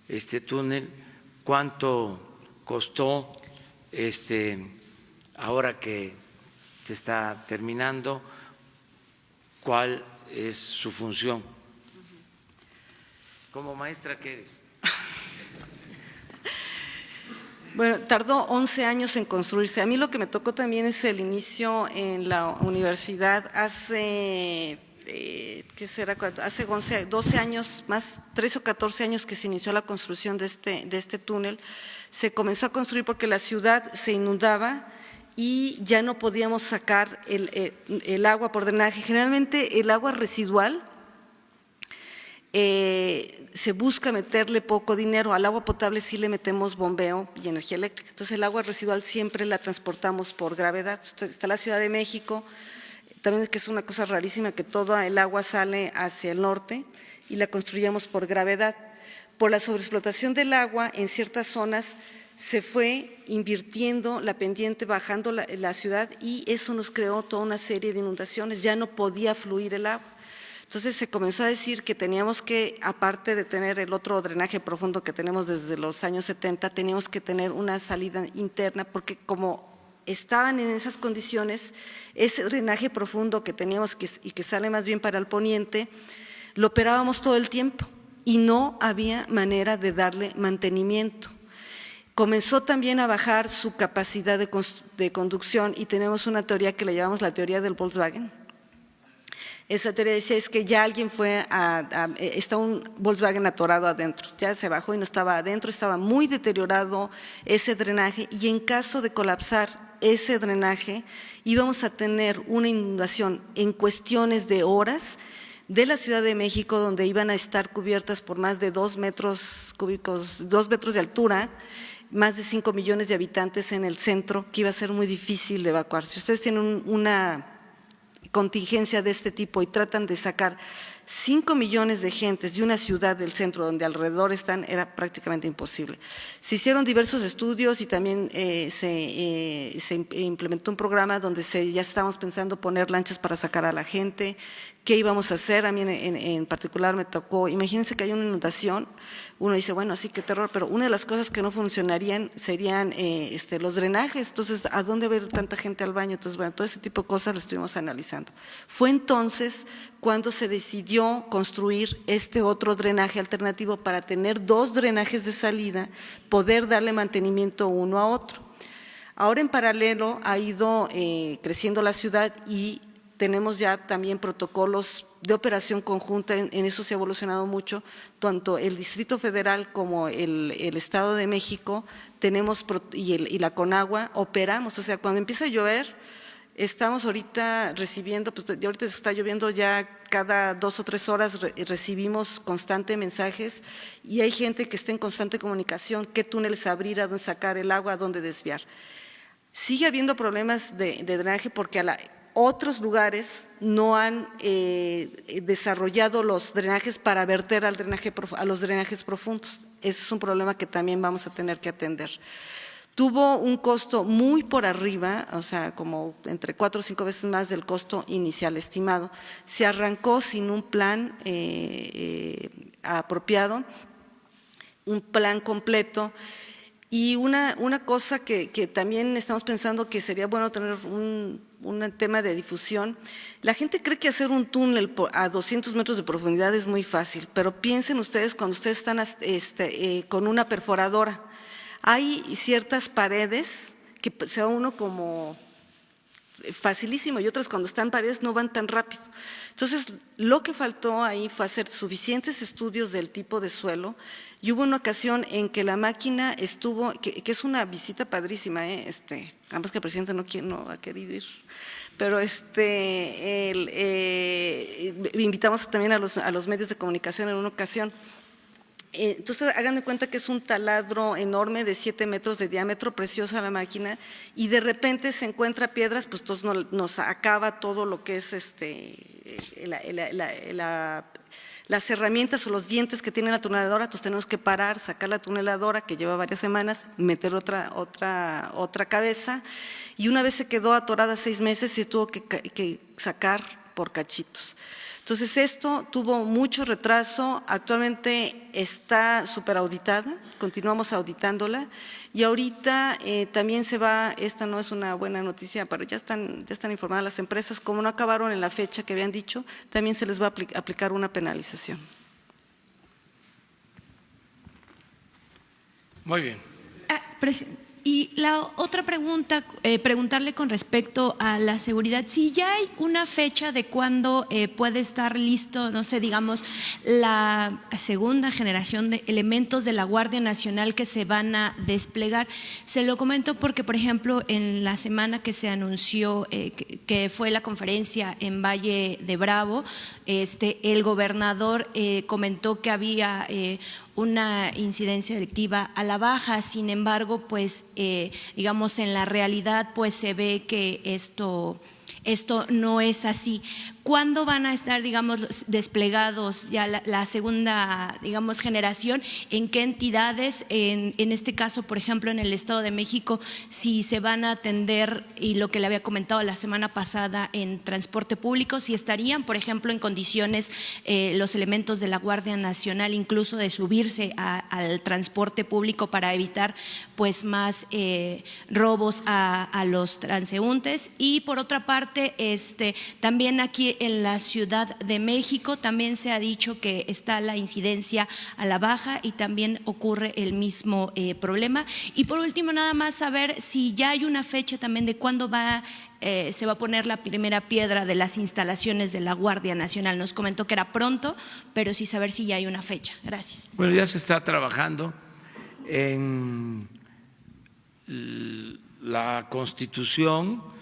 este túnel, cuánto costó ahora que se está terminando, cuál es su función? Como maestra que eres. Bueno, tardó 11 años en construirse. A mí lo que me tocó también es el inicio en la universidad hace, ¿qué será? Hace 12 años, más 13 o 14 años que se inició la construcción de este túnel. Se comenzó a construir porque la ciudad se inundaba y ya no podíamos sacar el agua por drenaje. Generalmente el agua residual se busca meterle poco dinero, al agua potable sí le metemos bombeo y energía eléctrica, entonces el agua residual siempre la transportamos por gravedad. Está la Ciudad de México, también es que es una cosa rarísima que toda el agua sale hacia el norte y la construyamos por gravedad. Por la sobreexplotación del agua en ciertas zonas se fue invirtiendo la pendiente, bajando la ciudad y eso nos creó toda una serie de inundaciones, ya no podía fluir el agua. Entonces se comenzó a decir que teníamos que, aparte de tener el otro drenaje profundo que tenemos desde los años 70, teníamos que tener una salida interna porque como estaban en esas condiciones, ese drenaje profundo que teníamos y que sale más bien para el poniente, lo operábamos todo el tiempo y no había manera de darle mantenimiento. Comenzó también a bajar su capacidad de conducción y tenemos una teoría que le llamamos la teoría del Volkswagen. Esa teoría decía es que ya alguien está un Volkswagen atorado adentro, ya se bajó y no estaba adentro, estaba muy deteriorado ese drenaje y en caso de colapsar ese drenaje íbamos a tener una inundación en cuestiones de horas de la Ciudad de México donde iban a estar cubiertas por más de 2 metros cúbicos, 2 metros de altura, más de 5 millones de habitantes en el centro, que iba a ser muy difícil de evacuar. Si ustedes tienen una contingencia de este tipo y tratan de sacar 5 millones de gentes de una ciudad del centro donde alrededor están, era prácticamente imposible. Se hicieron diversos estudios y también se implementó un programa donde ya estábamos pensando poner lanchas para sacar a la gente. ¿Qué íbamos a hacer? A mí en particular me tocó, imagínense que hay una inundación, uno dice, bueno, sí, qué terror, pero una de las cosas que no funcionarían serían los drenajes, entonces, ¿a dónde va a ir tanta gente al baño? Entonces, bueno, todo ese tipo de cosas lo estuvimos analizando. Fue entonces cuando se decidió construir este otro drenaje alternativo para tener 2 drenajes de salida, poder darle mantenimiento uno a otro. Ahora en paralelo ha ido creciendo la ciudad y tenemos ya también protocolos de operación conjunta, en eso se ha evolucionado mucho, tanto el Distrito Federal como el Estado de México tenemos y la Conagua operamos, o sea, cuando empieza a llover, estamos ahorita recibiendo, pues ahorita se está lloviendo ya cada 2 o 3 horas recibimos constantes mensajes y hay gente que está en constante comunicación, qué túneles abrir, a dónde sacar el agua, a dónde desviar. Sigue habiendo problemas de drenaje porque Otros lugares no han desarrollado los drenajes para verter a los drenajes profundos. Ese es un problema que también vamos a tener que atender. Tuvo un costo muy por arriba, o sea, como entre 4 o 5 veces más del costo inicial estimado. Se arrancó sin un plan apropiado, un plan completo. Y una cosa que también estamos pensando que sería bueno tener un tema de difusión. La gente cree que hacer un túnel a 200 metros de profundidad es muy fácil, pero piensen ustedes cuando ustedes están con una perforadora. Hay ciertas paredes que se va uno como facilísimo y otras cuando están paredes no van tan rápido. Entonces, lo que faltó ahí fue hacer suficientes estudios del tipo de suelo y hubo una ocasión en que la máquina estuvo, que es una visita padrísima, ambas que el presidente no ha querido ir, pero invitamos también a los medios de comunicación en una ocasión. Entonces, hagan de cuenta que es un taladro enorme de 7 metros de diámetro, preciosa la máquina, y de repente se encuentra piedras, pues entonces nos acaba todo lo que es las herramientas o los dientes que tiene la tuneladora. Entonces tenemos que parar, sacar la tuneladora que lleva varias semanas, meter otra cabeza, y una vez se quedó atorada 6 meses se tuvo que sacar por cachitos. Entonces, esto tuvo mucho retraso, actualmente está súper auditada, continuamos auditándola y ahorita también se va, esta no es una buena noticia, pero ya están informadas las empresas, como no acabaron en la fecha que habían dicho, también se les va a aplicar una penalización. Muy bien. Y la otra pregunta, preguntarle con respecto a la seguridad, si ya hay una fecha de cuándo puede estar listo, no sé, digamos, la segunda generación de elementos de la Guardia Nacional que se van a desplegar. Se lo comento porque, por ejemplo, en la semana que se anunció que fue la conferencia en Valle de Bravo, el gobernador comentó que había una incidencia delictiva a la baja. Sin embargo, pues digamos en la realidad pues se ve que esto no es así. ¿Cuándo van a estar, digamos, desplegados ya la segunda, digamos, generación? ¿En qué entidades? En este caso, por ejemplo, en el Estado de México, si se van a atender, y lo que le había comentado la semana pasada, en transporte público, si estarían, por ejemplo, en condiciones los elementos de la Guardia Nacional incluso de subirse al transporte público para evitar pues más robos a los transeúntes. Y por otra parte, también aquí en la Ciudad de México también se ha dicho que está la incidencia a la baja y también ocurre el mismo problema. Y por último, nada más saber si ya hay una fecha también de cuándo se va a poner la primera piedra de las instalaciones de la Guardia Nacional. Nos comentó que era pronto, pero sí saber si ya hay una fecha. Gracias. Bueno, ya se está trabajando en la Constitución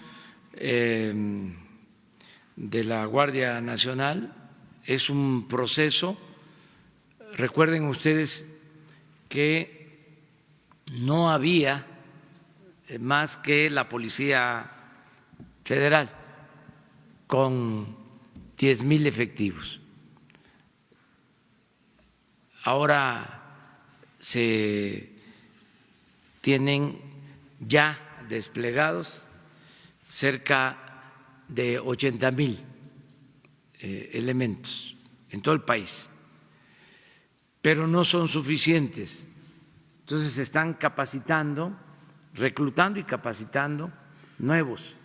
de la Guardia Nacional. Es un proceso. Recuerden ustedes que no había más que la Policía Federal con 10,000 efectivos. Ahora se tienen ya desplegados cerca de 80,000 elementos en todo el país, pero no son suficientes. Entonces se están capacitando, reclutando y capacitando nuevos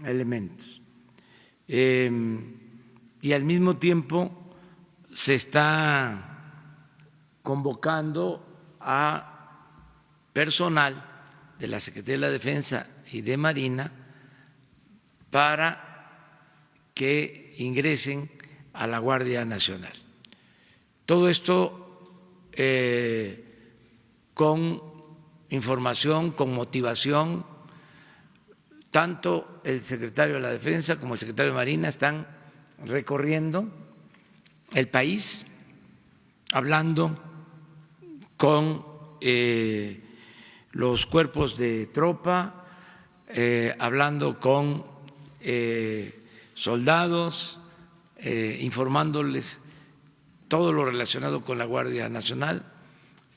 elementos. Y al mismo tiempo se está convocando a personal de la Secretaría de la Defensa y de Marina para que ingresen a la Guardia Nacional. Todo esto con información, con motivación. Tanto el secretario de la Defensa como el secretario de Marina están recorriendo el país, hablando con los cuerpos de tropa, hablando con soldados, informándoles todo lo relacionado con la Guardia Nacional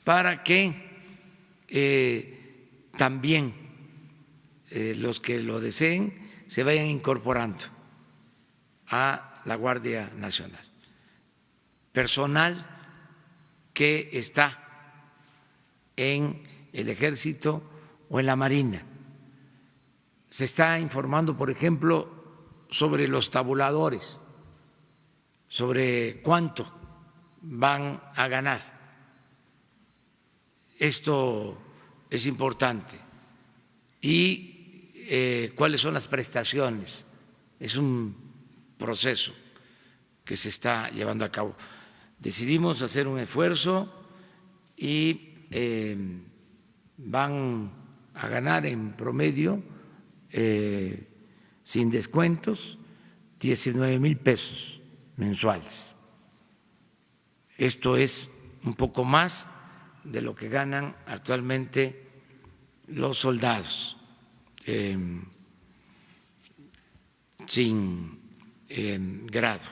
para que también los que lo deseen se vayan incorporando a la Guardia Nacional. Personal que está en el Ejército o en la Marina. Se está informando, por ejemplo, sobre los tabuladores, sobre cuánto van a ganar. Esto es importante. Y cuáles son las prestaciones. Es un proceso que se está llevando a cabo. Decidimos hacer un esfuerzo y van a ganar en promedio, sin descuentos, 19,000 pesos mensuales. Esto es un poco más de lo que ganan actualmente los soldados sin grado.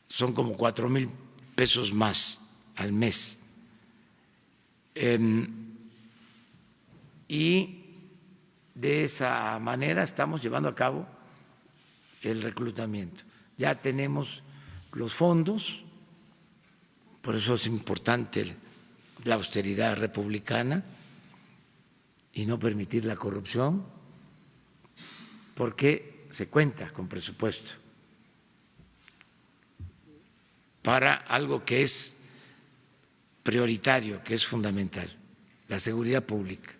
Son como 4,000 pesos más al mes. Y de esa manera estamos llevando a cabo el reclutamiento. Ya tenemos los fondos, por eso es importante la austeridad republicana y no permitir la corrupción, porque se cuenta con presupuesto para algo que es prioritario, que es fundamental, la seguridad pública.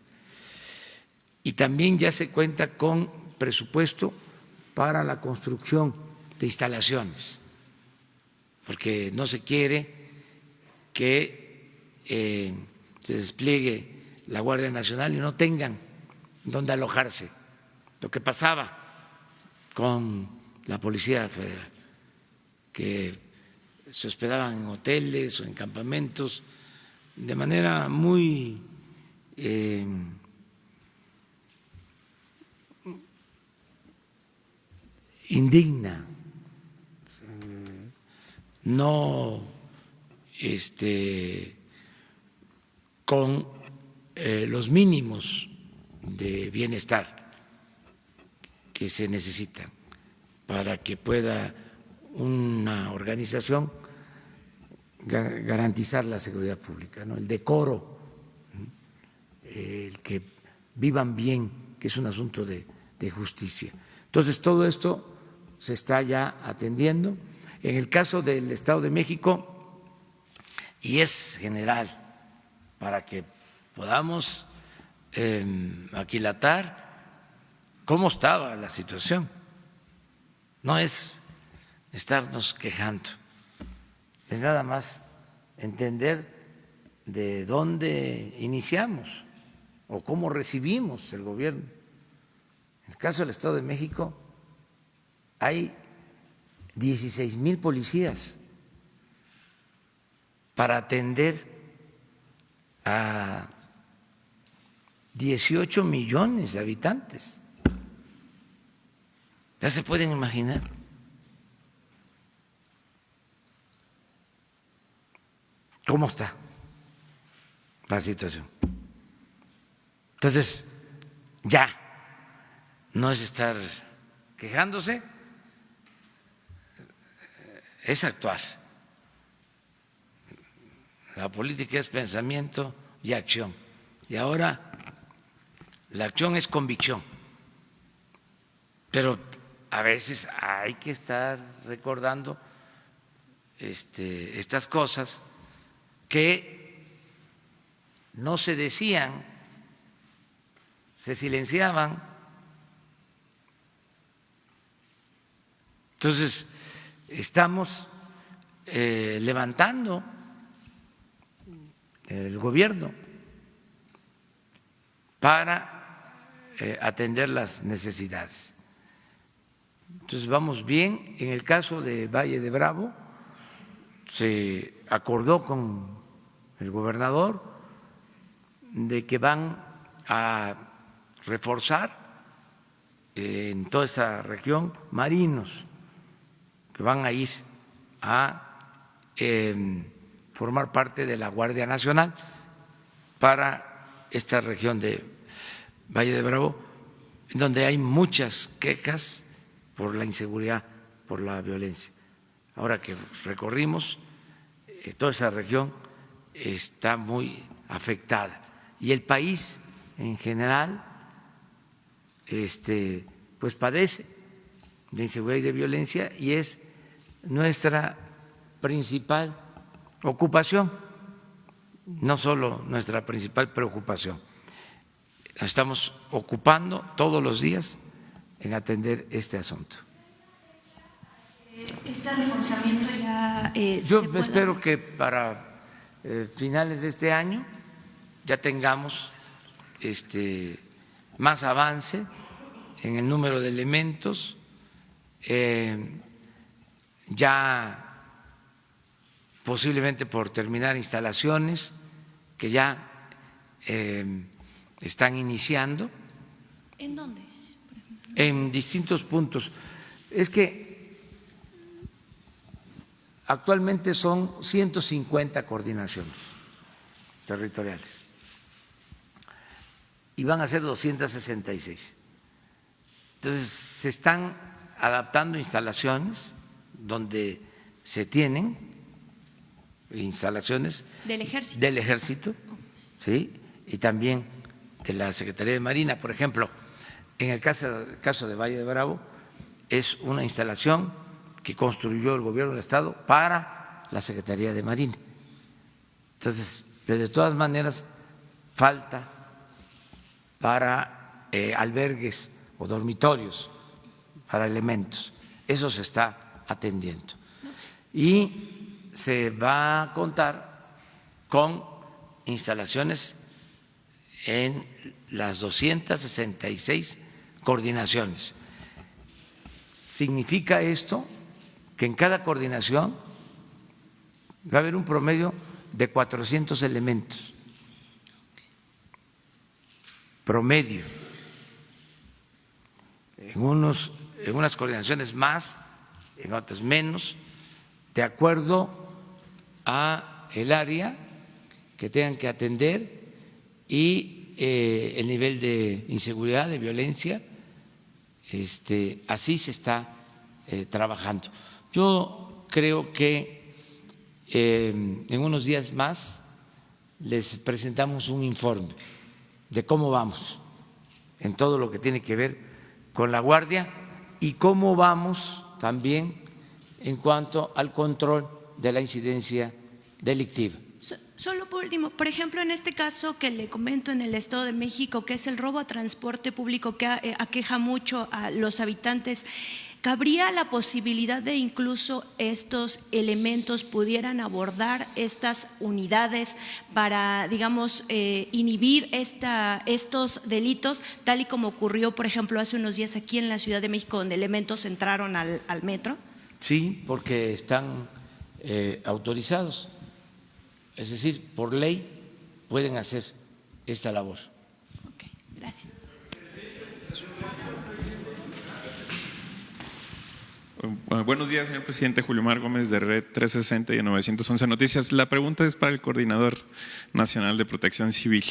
Y también ya se cuenta con presupuesto para la construcción de instalaciones, porque no se quiere que se despliegue la Guardia Nacional y no tengan donde alojarse, lo que pasaba con la Policía Federal, que se hospedaban en hoteles o en campamentos de manera muy indigna, no con los mínimos de bienestar que se necesitan para que pueda una organización garantizar la seguridad pública, ¿no? El decoro, el que vivan bien, que es un asunto de justicia. Entonces, todo esto se está ya atendiendo. En el caso del Estado de México, y es general, para que podamos aquilatar cómo estaba la situación. No es estarnos quejando, es nada más entender de dónde iniciamos o cómo recibimos el gobierno. En el caso del Estado de México hay 16,000 policías para atender a 18 millones de habitantes. Ya se pueden imaginar. ¿Cómo está la situación? Entonces, ya no es estar quejándose, es actuar. La política es pensamiento y acción. Y ahora la acción es convicción. Pero a veces hay que estar recordando estas cosas que no se decían, se silenciaban. Entonces, estamos levantando el gobierno para atender las necesidades. Entonces, vamos bien. En el caso de Valle de Bravo, se acordó con el gobernador de que van a reforzar en toda esa región marinos que van a ir a formar parte de la Guardia Nacional para esta región de Valle de Bravo, donde hay muchas quejas por la inseguridad, por la violencia. Ahora que recorrimos, toda esa región está muy afectada y el país en general pues padece de inseguridad y de violencia y es nuestra principal ocupación, no solo nuestra principal preocupación. Nos estamos ocupando todos los días en atender este asunto. Este reforzamiento ya Yo espero que para finales de este año ya tengamos más avance en el número de elementos, ya posiblemente por terminar instalaciones que ya están iniciando. ¿En dónde? En distintos puntos. Es que actualmente son 150 coordinaciones territoriales y van a ser 266. Entonces se están adaptando instalaciones donde se tienen instalaciones del ejército, ¿sí? Y también de la Secretaría de Marina. Por ejemplo, en el caso de Valle de Bravo es una instalación que construyó el gobierno del Estado para la Secretaría de Marina. Entonces, pero de todas maneras falta para albergues o dormitorios para elementos. Eso se está atendiendo. Y se va a contar con instalaciones en las 266 coordinaciones. Significa esto que en cada coordinación va a haber un promedio de 400 elementos. Promedio. En unas coordinaciones más, en otras menos, de acuerdo a el área que tengan que atender y el nivel de inseguridad, de violencia, así se está trabajando. Yo creo que en unos días más les presentamos un informe de cómo vamos en todo lo que tiene que ver con la Guardia y cómo vamos también en cuanto al control de la incidencia delictiva. Solo por último, por ejemplo, en este caso que le comento en el Estado de México, que es el robo a transporte público que aqueja mucho a los habitantes, ¿cabría la posibilidad de incluso estos elementos pudieran abordar estas unidades para, digamos, inhibir estos delitos, tal y como ocurrió, por ejemplo, hace unos días aquí en la Ciudad de México, donde elementos entraron al metro? Sí, porque están autorizados. Es decir, por ley pueden hacer esta labor. Ok, gracias. Buenos días, señor presidente. Julio Mar Gómez, de Red 360 y de 911 Noticias. La pregunta es para el Coordinador Nacional de Protección Civil.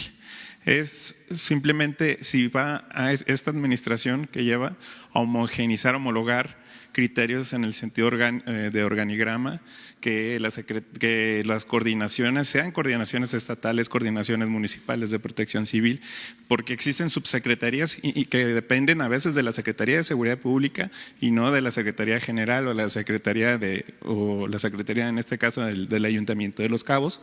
Es simplemente si va a esta administración que lleva a homogeneizar, homologar criterios en el sentido de organigrama, que las coordinaciones sean coordinaciones estatales, coordinaciones municipales de protección civil, porque existen subsecretarías y que dependen a veces de la Secretaría de Seguridad Pública y no de la Secretaría General o la Secretaría en este caso del Ayuntamiento de Los Cabos.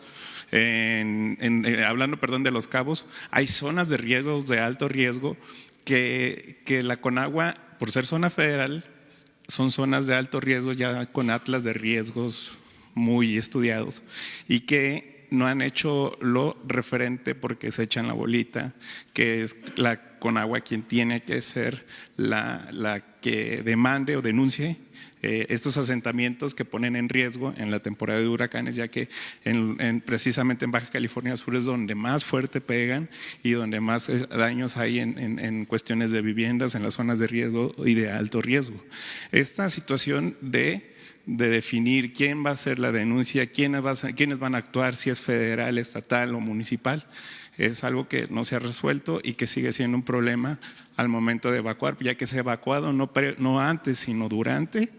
Hablando de Los Cabos, hay zonas de riesgos de alto riesgo que la Conagua, por ser zona federal, son zonas de alto riesgo ya con atlas de riesgos muy estudiados y que no han hecho lo referente porque se echan la bolita, que es Conagua quien tiene que ser la que demande o denuncie estos asentamientos que ponen en riesgo en la temporada de huracanes, ya que precisamente en Baja California Sur es donde más fuerte pegan y donde más daños hay en cuestiones de viviendas, en las zonas de riesgo y de alto riesgo. Esta situación de definir quién va a hacer la denuncia, quiénes van a actuar, si es federal, estatal o municipal, es algo que no se ha resuelto y que sigue siendo un problema al momento de evacuar, ya que se ha evacuado no antes, sino durante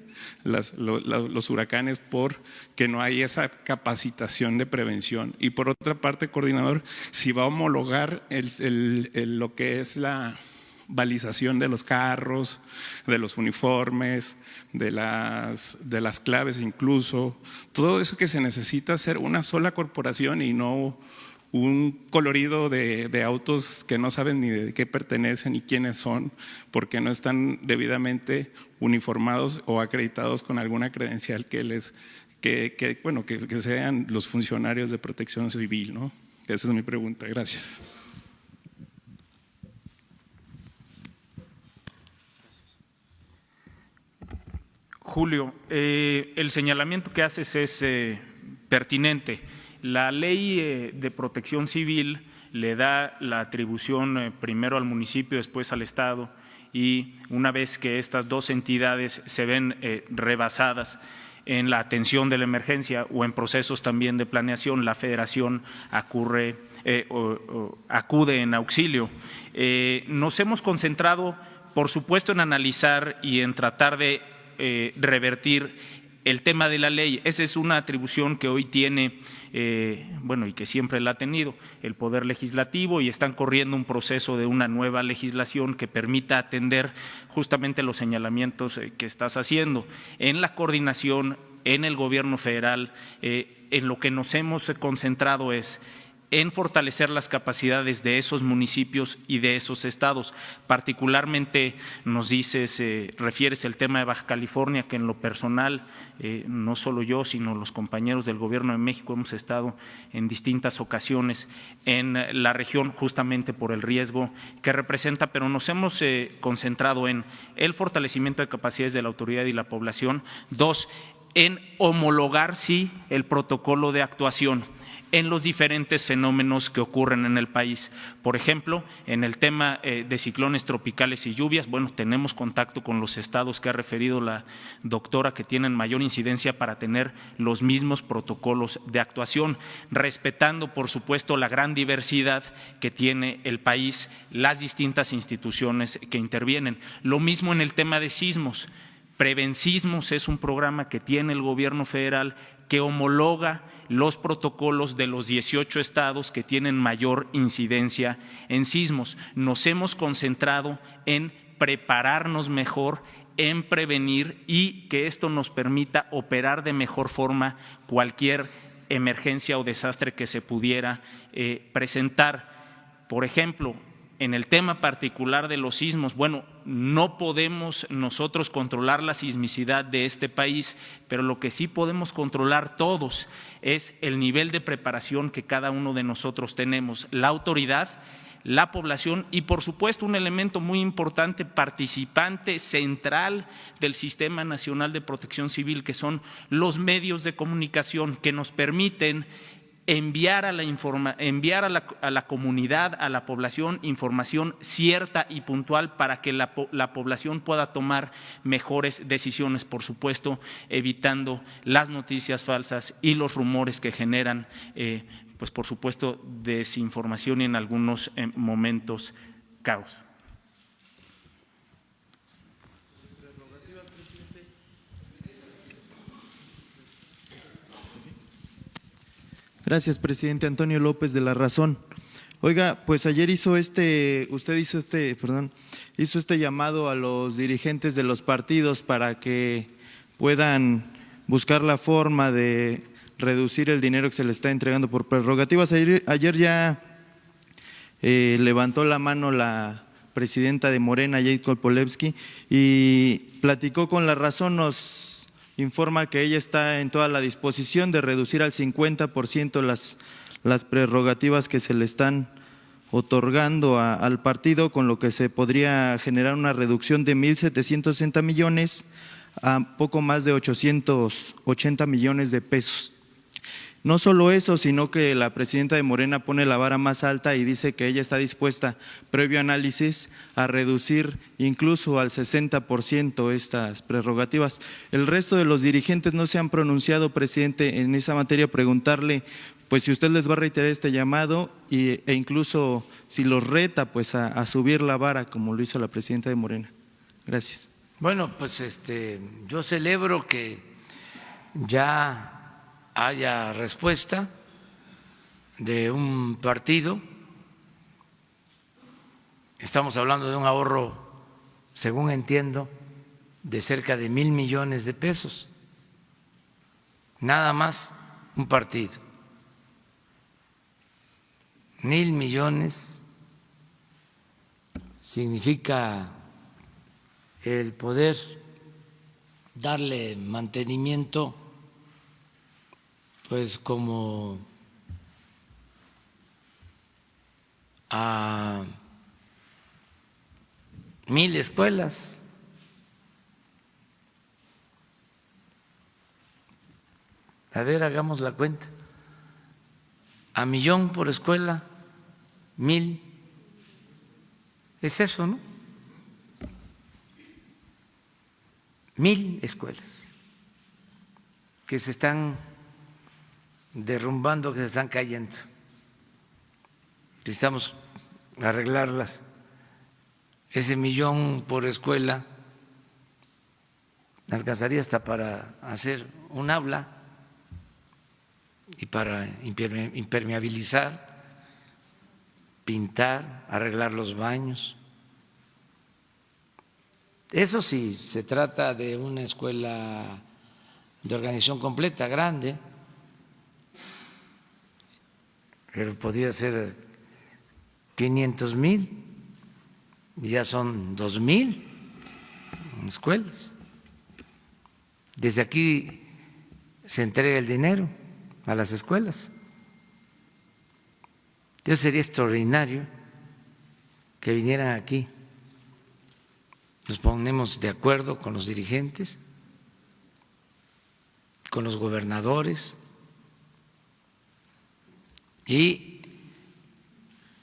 los huracanes, porque no hay esa capacitación de prevención. Y por otra parte, coordinador, si va a homologar lo que es la balización de los carros, de los uniformes, de las claves incluso, todo eso que se necesita hacer una sola corporación y no un colorido de autos que no saben ni de qué pertenecen ni quiénes son, porque no están debidamente uniformados o acreditados con alguna credencial que sean los funcionarios de protección civil, ¿no? Esa es mi pregunta. Gracias. Julio, el señalamiento que haces es pertinente. La ley de protección civil le da la atribución primero al municipio, después al Estado, y una vez que estas dos entidades se ven rebasadas en la atención de la emergencia o en procesos también de planeación, la Federación acude en auxilio. Nos hemos concentrado, por supuesto, en analizar y en tratar de revertir el tema de la ley. Esa es una atribución que hoy tiene, y que siempre la ha tenido, el Poder Legislativo, y están corriendo un proceso de una nueva legislación que permita atender justamente los señalamientos que estás haciendo. En la coordinación, en el Gobierno federal, en lo que nos hemos concentrado es en fortalecer las capacidades de esos municipios y de esos estados. Particularmente refieres el tema de Baja California, que en lo personal, no solo yo, sino los compañeros del Gobierno de México hemos estado en distintas ocasiones en la región justamente por el riesgo que representa, pero nos hemos concentrado en el fortalecimiento de capacidades de la autoridad y la población. Dos, en homologar, sí, el protocolo de actuación en los diferentes fenómenos que ocurren en el país. Por ejemplo, en el tema de ciclones tropicales y lluvias, tenemos contacto con los estados que ha referido la doctora que tienen mayor incidencia para tener los mismos protocolos de actuación, respetando, por supuesto, la gran diversidad que tiene el país, las distintas instituciones que intervienen. Lo mismo en el tema de sismos. Prevensismos es un programa que tiene el Gobierno federal que homologa los protocolos de los 18 estados que tienen mayor incidencia en sismos. Nos hemos concentrado en prepararnos mejor, en prevenir y que esto nos permita operar de mejor forma cualquier emergencia o desastre que se pudiera presentar. Por ejemplo, en el tema particular de los sismos, no podemos nosotros controlar la sismicidad de este país, pero lo que sí podemos controlar todos es el nivel de preparación que cada uno de nosotros tenemos, la autoridad, la población y, por supuesto, un elemento muy importante, participante central del Sistema Nacional de Protección Civil, que son los medios de comunicación que nos permiten enviar a la comunidad, a la población, información cierta y puntual para que la población pueda tomar mejores decisiones, por supuesto, evitando las noticias falsas y los rumores que generan, por supuesto, desinformación y en algunos momentos caos. Gracias, presidente. Antonio López, de La Razón. Oiga, pues ayer usted hizo este llamado a los dirigentes de los partidos para que puedan buscar la forma de reducir el dinero que se le está entregando por prerrogativas. Ayer ya levantó la mano la presidenta de Morena, Jacob Polevsky, y platicó con La Razón, nos informa que ella está en toda la disposición de reducir al 50% las prerrogativas que se le están otorgando al partido, con lo que se podría generar una reducción de 1.760 millones a poco más de 880 millones de pesos. No solo eso, sino que la presidenta de Morena pone la vara más alta y dice que ella está dispuesta, previo análisis, a reducir incluso al 60% estas prerrogativas. El resto de los dirigentes no se han pronunciado, presidente, en esa materia. Preguntarle, pues, si usted les va a reiterar este llamado e incluso si los reta, pues, a subir la vara, como lo hizo la presidenta de Morena. Gracias. Bueno, pues yo celebro que ya haya respuesta de un partido. Estamos hablando de un ahorro, según entiendo, de cerca de 1.000 millones de pesos. Nada más un partido. 1.000 millones significa el poder darle mantenimiento, pues, como a 1.000 escuelas. A ver, hagamos la cuenta. A 1.000.000 por escuela, 1.000. Es eso, ¿no? 1.000 escuelas que se están derrumbando, que se están cayendo. Necesitamos arreglarlas. Ese 1.000.000 por escuela alcanzaría hasta para hacer un aula y para impermeabilizar, pintar, arreglar los baños. Eso sí, se trata de una escuela de organización completa, grande, pero podría ser 500,000 y ya son 2,000 escuelas. Desde aquí se entrega el dinero a las escuelas. Eso sería extraordinario que vinieran aquí. Nos ponemos de acuerdo con los dirigentes, con los gobernadores y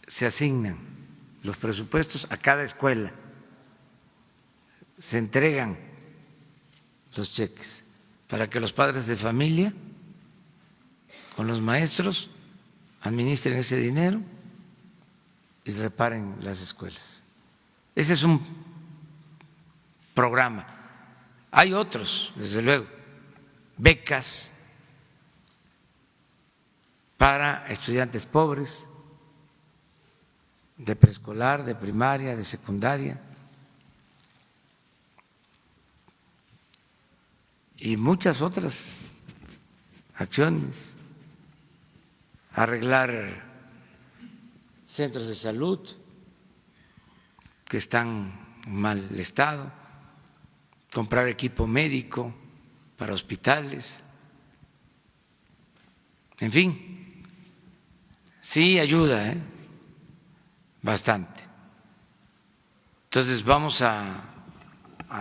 se asignan los presupuestos a cada escuela, se entregan los cheques para que los padres de familia con los maestros administren ese dinero y reparen las escuelas. Ese es un programa. Hay otros, desde luego, becas para estudiantes pobres de preescolar, de primaria, de secundaria y muchas otras acciones. Arreglar centros de salud que están en mal estado, comprar equipo médico para hospitales, en fin, sí ayuda, bastante. Entonces vamos a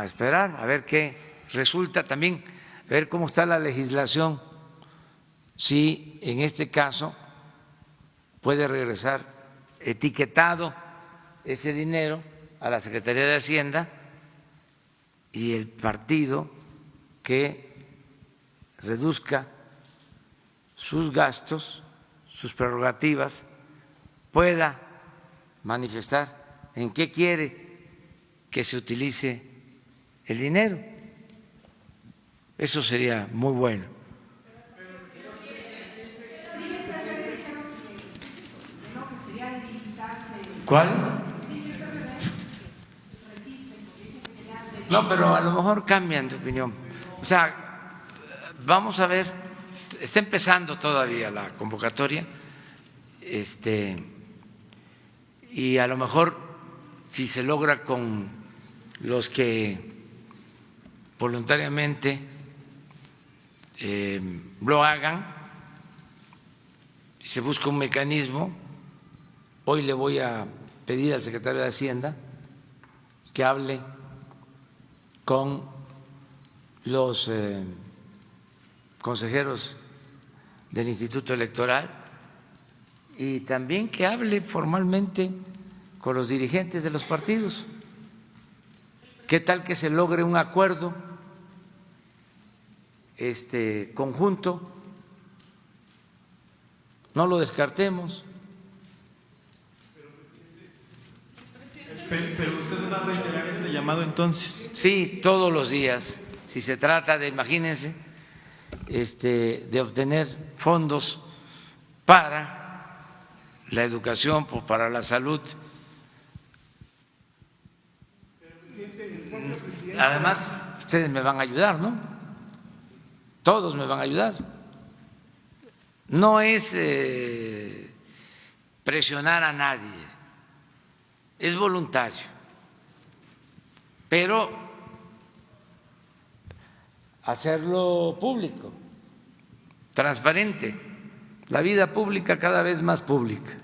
esperar a ver qué resulta, también a ver cómo está la legislación, si en este caso puede regresar etiquetado ese dinero a la Secretaría de Hacienda y el partido que reduzca sus gastos, sus prerrogativas, pueda manifestar en qué quiere que se utilice el dinero. Eso sería muy bueno. ¿Cuál? No, pero a lo mejor cambian de opinión. O sea, vamos a ver, está empezando todavía la convocatoria, y a lo mejor si se logra con los que voluntariamente lo hagan y se busca un mecanismo Hoy le voy a pedir al secretario de Hacienda que hable con los consejeros del Instituto Electoral y también que hable formalmente con los dirigentes de los partidos. ¿Qué tal que se logre un acuerdo conjunto? No lo descartemos. Pero usted va a reiterar este llamado entonces. Sí, todos los días. Si se trata de, imagínense, de obtener fondos para la educación, para la salud. Además, ustedes me van a ayudar, ¿no? Todos me van a ayudar. No es presionar a nadie, es voluntario, pero hacerlo público, transparente, la vida pública cada vez más pública.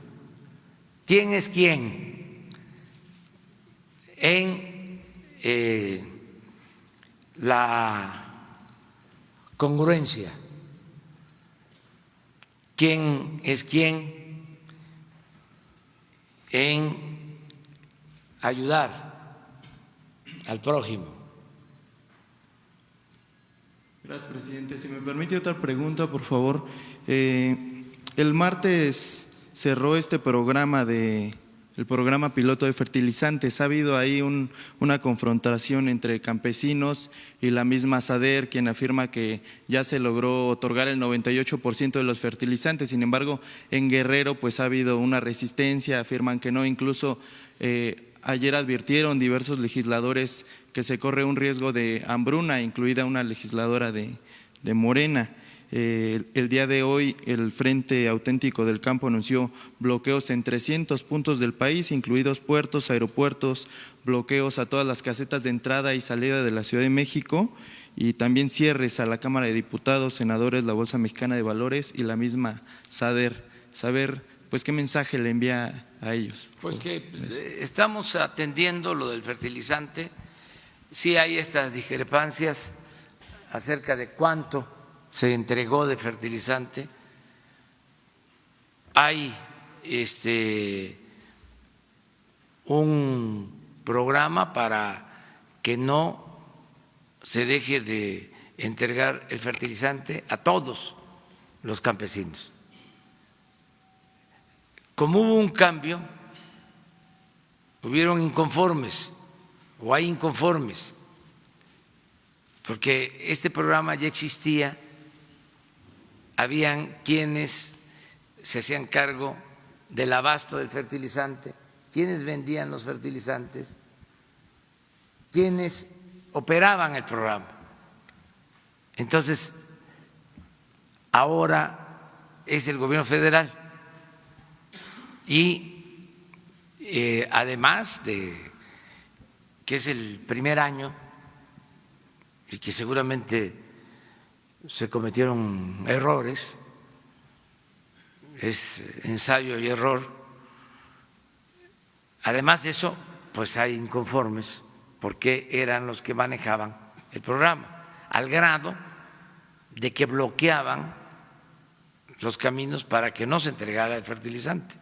¿Quién es quién en la congruencia? ¿Quién es quién en ayudar al prójimo? Gracias, presidente. Si me permite otra pregunta, por favor. El martes cerró este programa el programa piloto de fertilizantes. Ha habido ahí una confrontación entre campesinos y la misma SADER, quien afirma que ya se logró otorgar el 98% de los fertilizantes. Sin embargo, en Guerrero pues ha habido una resistencia, afirman que no. Incluso ayer advirtieron diversos legisladores que se corre un riesgo de hambruna, incluida una legisladora de Morena. El día de hoy el Frente Auténtico del Campo anunció bloqueos en 300 puntos del país, incluidos puertos, aeropuertos, bloqueos a todas las casetas de entrada y salida de la Ciudad de México y también cierres a la Cámara de Diputados, senadores, la Bolsa Mexicana de Valores y la misma SADER. Saber pues qué mensaje le envía a ellos. Pues que estamos atendiendo lo del fertilizante, sí hay estas discrepancias acerca de cuánto se entregó de fertilizante. Hay un programa para que no se deje de entregar el fertilizante a todos los campesinos. Como hubo un cambio, hubieron inconformes o hay inconformes, porque este programa ya existía. Habían quienes se hacían cargo del abasto del fertilizante, quienes vendían los fertilizantes, quienes operaban el programa. Entonces, ahora es el gobierno federal y además de que es el primer año y que seguramente se cometieron errores, es ensayo y error. Además de eso, pues hay inconformes porque eran los que manejaban el programa, al grado de que bloqueaban los caminos para que no se entregara el fertilizante.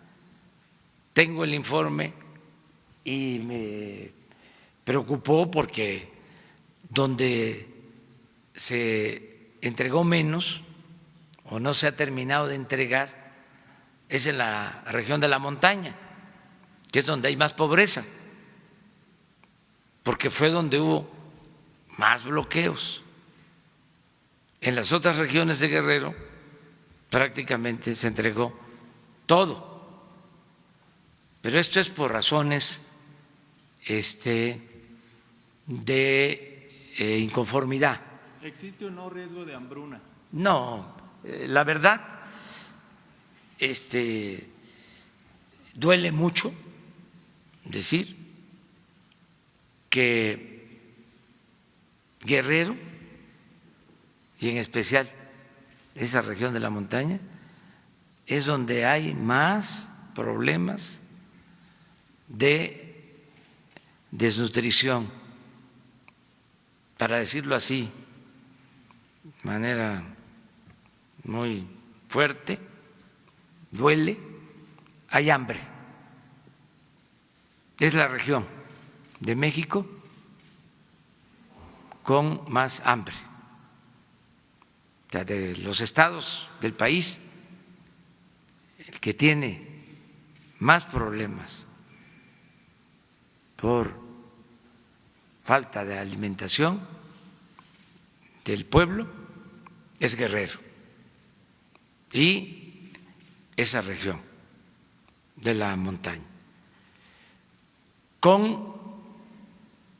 Tengo el informe y me preocupó porque donde se entregó menos o no se ha terminado de entregar es en la región de la montaña, que es donde hay más pobreza, porque fue donde hubo más bloqueos. En las otras regiones de Guerrero prácticamente se entregó todo, pero esto es por razones de inconformidad. ¿Existe o no riesgo de hambruna? No, la verdad, duele mucho decir que Guerrero, y en especial esa región de la montaña, es donde hay más problemas de desnutrición, para decirlo así, de manera muy fuerte, duele, hay hambre. Es la región de México con más hambre. O sea, de los estados del país, el que tiene más problemas por falta de alimentación del pueblo es Guerrero y esa región de la montaña. Con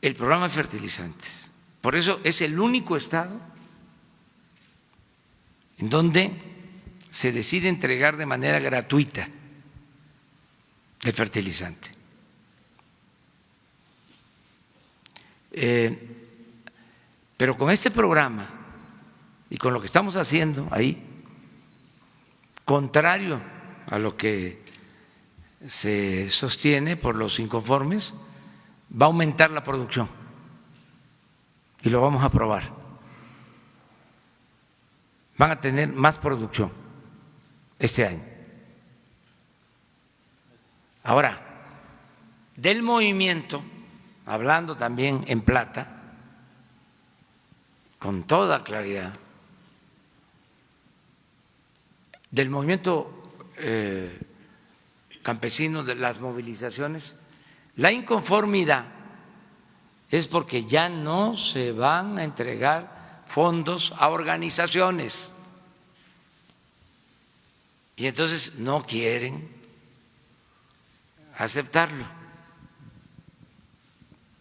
el programa de fertilizantes. Por eso es el único estado en donde se decide entregar de manera gratuita el fertilizante. Pero con este programa y con lo que estamos haciendo ahí, contrario a lo que se sostiene por los inconformes, va a aumentar la producción y lo vamos a aprobar. Van a tener más producción este año. Ahora, del movimiento, hablando también en plata, con toda claridad, del movimiento campesino, de las movilizaciones, la inconformidad es porque ya no se van a entregar fondos a organizaciones y entonces no quieren aceptarlo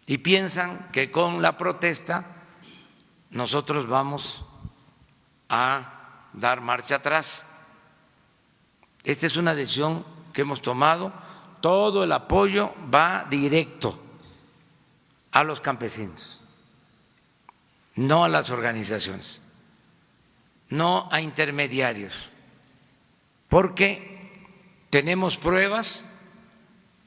y piensan que con la protesta nosotros vamos a dar marcha atrás. Esta es una decisión que hemos tomado, todo el apoyo va directo a los campesinos, no a las organizaciones, no a intermediarios, porque tenemos pruebas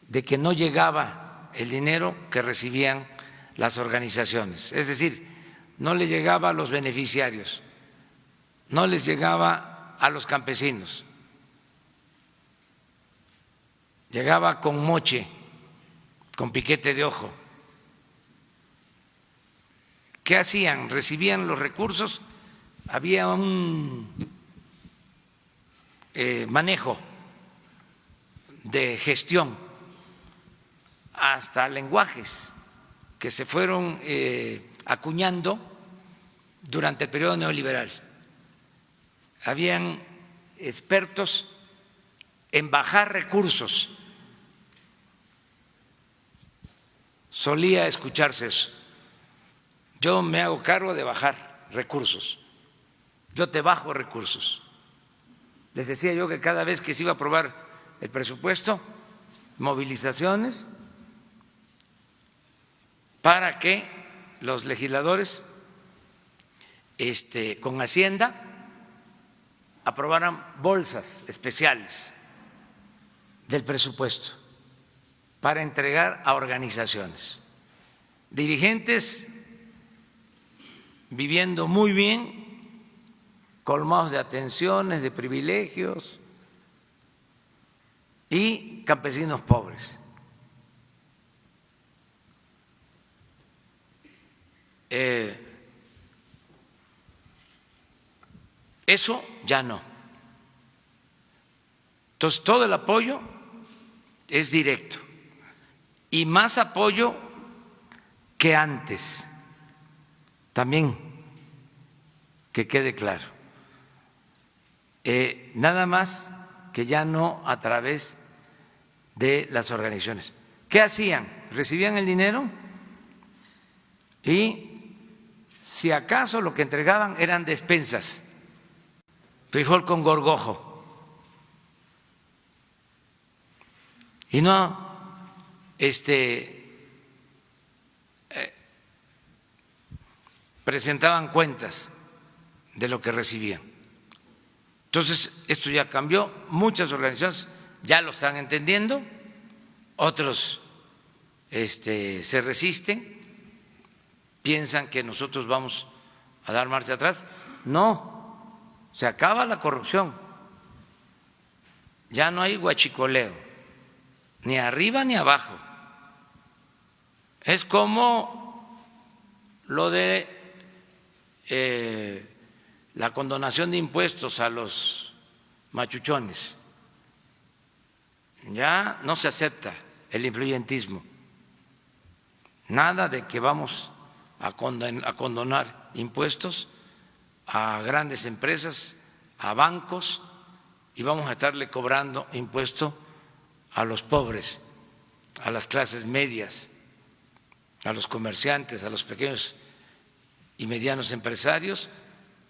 de que no llegaba el dinero que recibían las organizaciones, es decir, no le llegaba a los beneficiarios, no les llegaba a los campesinos, llegaba con moche, con piquete de ojo. ¿Qué hacían? Recibían los recursos, había un manejo de gestión, hasta lenguajes que se fueron acuñando durante el periodo neoliberal. Habían expertos en bajar recursos. Solía escucharse eso. Yo me hago cargo de bajar recursos. Yo te bajo recursos. Les decía yo que cada vez que se iba a aprobar el presupuesto, movilizaciones para que los legisladores con Hacienda aprobaran bolsas especiales del presupuesto para entregar a organizaciones. Dirigentes viviendo muy bien, colmados de atenciones, de privilegios, y campesinos pobres. Eso ya no. Entonces, todo el apoyo es directo y más apoyo que antes. También que quede claro. Nada más que ya no a través de las organizaciones. ¿Qué hacían? Recibían el dinero y si acaso lo que entregaban eran despensas, frijol con gorgojo, y no presentaban cuentas de lo que recibían. Entonces, esto ya cambió, muchas organizaciones ya lo están entendiendo, otros se resisten, piensan que nosotros vamos a dar marcha atrás. No, se acaba la corrupción, ya no hay huachicoleo, ni arriba ni abajo. Es como lo de la condonación de impuestos a los machuchones. Ya no se acepta el influyentismo, nada de que vamos a condonar impuestos a grandes empresas, a bancos, y vamos a estarle cobrando impuesto a los pobres, a las clases medias, a los comerciantes, a los pequeños y medianos empresarios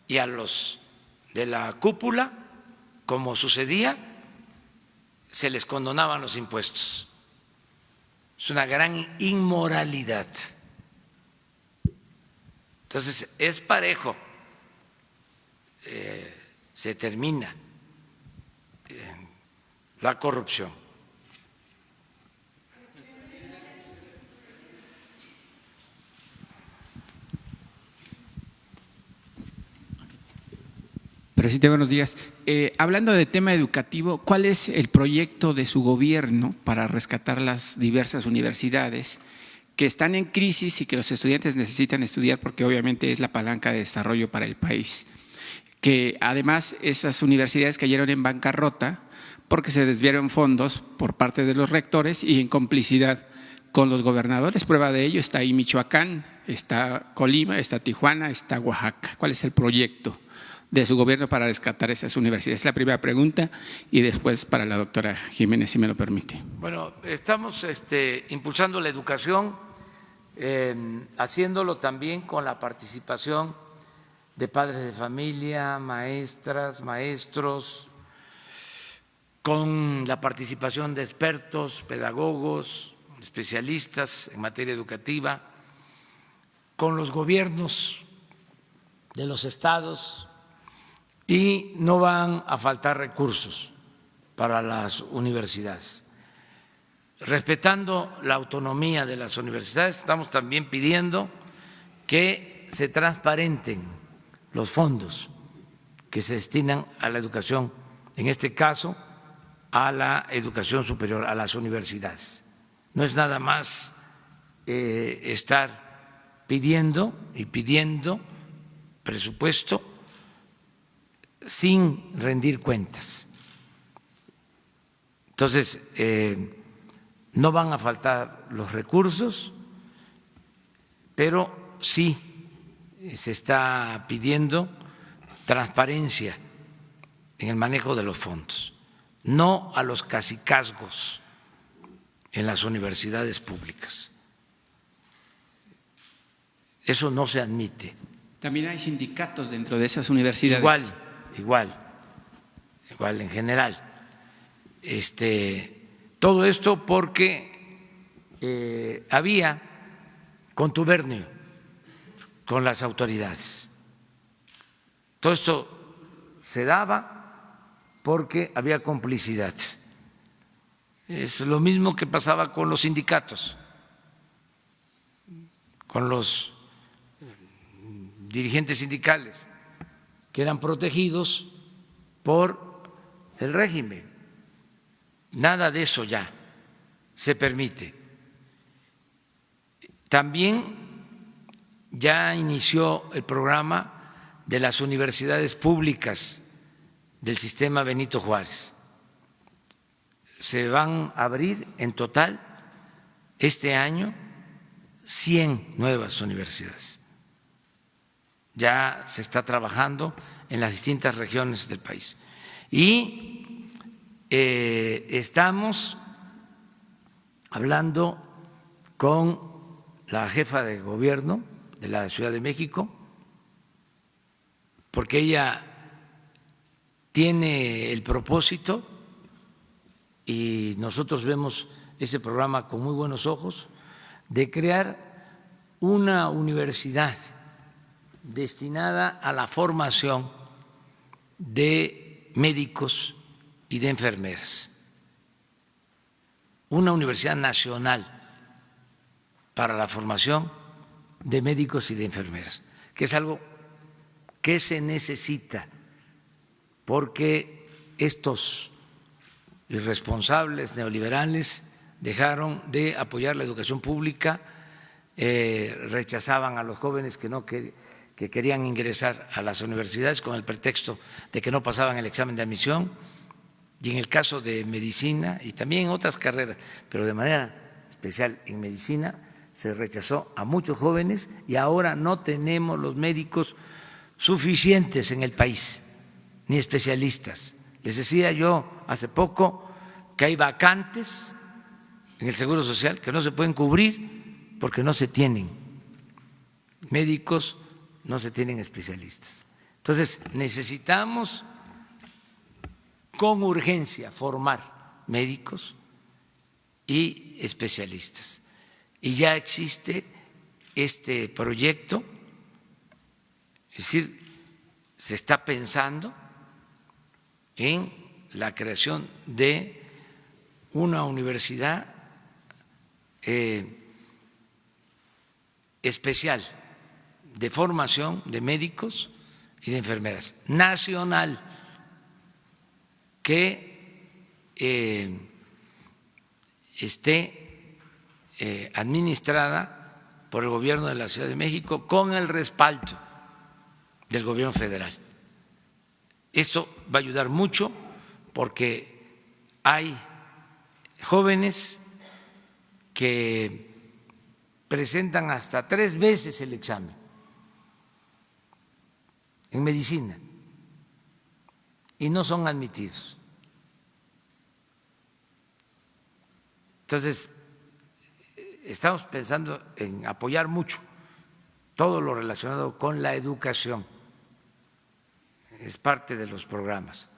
y a los de la cúpula, como sucedía, se les condonaban los impuestos. Es una gran inmoralidad. Entonces, es parejo, se termina la corrupción. Presidente, buenos días. Hablando de tema educativo, ¿cuál es el proyecto de su gobierno para rescatar las diversas universidades que están en crisis y que los estudiantes necesitan estudiar porque obviamente es la palanca de desarrollo para el país? Que además esas universidades cayeron en bancarrota porque se desviaron fondos por parte de los rectores y en complicidad con los gobernadores. Prueba de ello está ahí Michoacán, está Colima, está Tijuana, está Oaxaca. ¿Cuál es el proyecto de su gobierno para rescatar esas universidades? Es la primera pregunta y después para la doctora Jiménez, si me lo permite. Bueno, estamos impulsando la educación, haciéndolo también con la participación de padres de familia, maestras, maestros, con la participación de expertos, pedagogos, especialistas en materia educativa, con los gobiernos de los estados, y no van a faltar recursos para las universidades. Respetando la autonomía de las universidades, estamos también pidiendo que se transparenten los fondos que se destinan a la educación, en este caso a la educación superior, a las universidades. No es nada más estar pidiendo y pidiendo presupuesto sin rendir cuentas. Entonces, no van a faltar los recursos, pero sí se está pidiendo transparencia en el manejo de los fondos, no a los cacicazgos en las universidades públicas. Eso no se admite. También hay sindicatos dentro de esas universidades. Igual en general. Todo esto porque había contubernio con las autoridades. Todo esto se daba porque había complicidad. Es lo mismo que pasaba con los sindicatos, con los dirigentes sindicales, que eran protegidos por el régimen. Nada de eso ya se permite. También ya inició el programa de las universidades públicas del sistema Benito Juárez. Se van a abrir en total este año 100 nuevas universidades. Ya se está trabajando en las distintas regiones del país. Y estamos hablando con la jefa de gobierno de la Ciudad de México, porque ella tiene el propósito, y nosotros vemos ese programa con muy buenos ojos, de crear una universidad destinada a la formación de médicos y de enfermeras, una universidad nacional para la formación de médicos y de enfermeras, que es algo que se necesita, porque estos irresponsables neoliberales dejaron de apoyar la educación pública, rechazaban a los jóvenes que querían ingresar a las universidades con el pretexto de que no pasaban el examen de admisión, y en el caso de medicina y también en otras carreras, pero de manera especial en medicina, se rechazó a muchos jóvenes y ahora no tenemos los médicos suficientes en el país, ni especialistas. Les decía yo hace poco que hay vacantes en el Seguro Social que no se pueden cubrir porque no se tienen médicos, no se tienen especialistas. Entonces, necesitamos con urgencia formar médicos y especialistas. Y ya existe este proyecto, es decir, se está pensando en la creación de una universidad especial de formación de médicos y de enfermeras, nacional, que esté administrada por el Gobierno de la Ciudad de México con el respaldo del Gobierno federal. Eso va a ayudar mucho porque hay jóvenes que presentan hasta 3 veces el examen en medicina y no son admitidos. Entonces, estamos pensando en apoyar mucho todo lo relacionado con la educación. Es parte de los programas.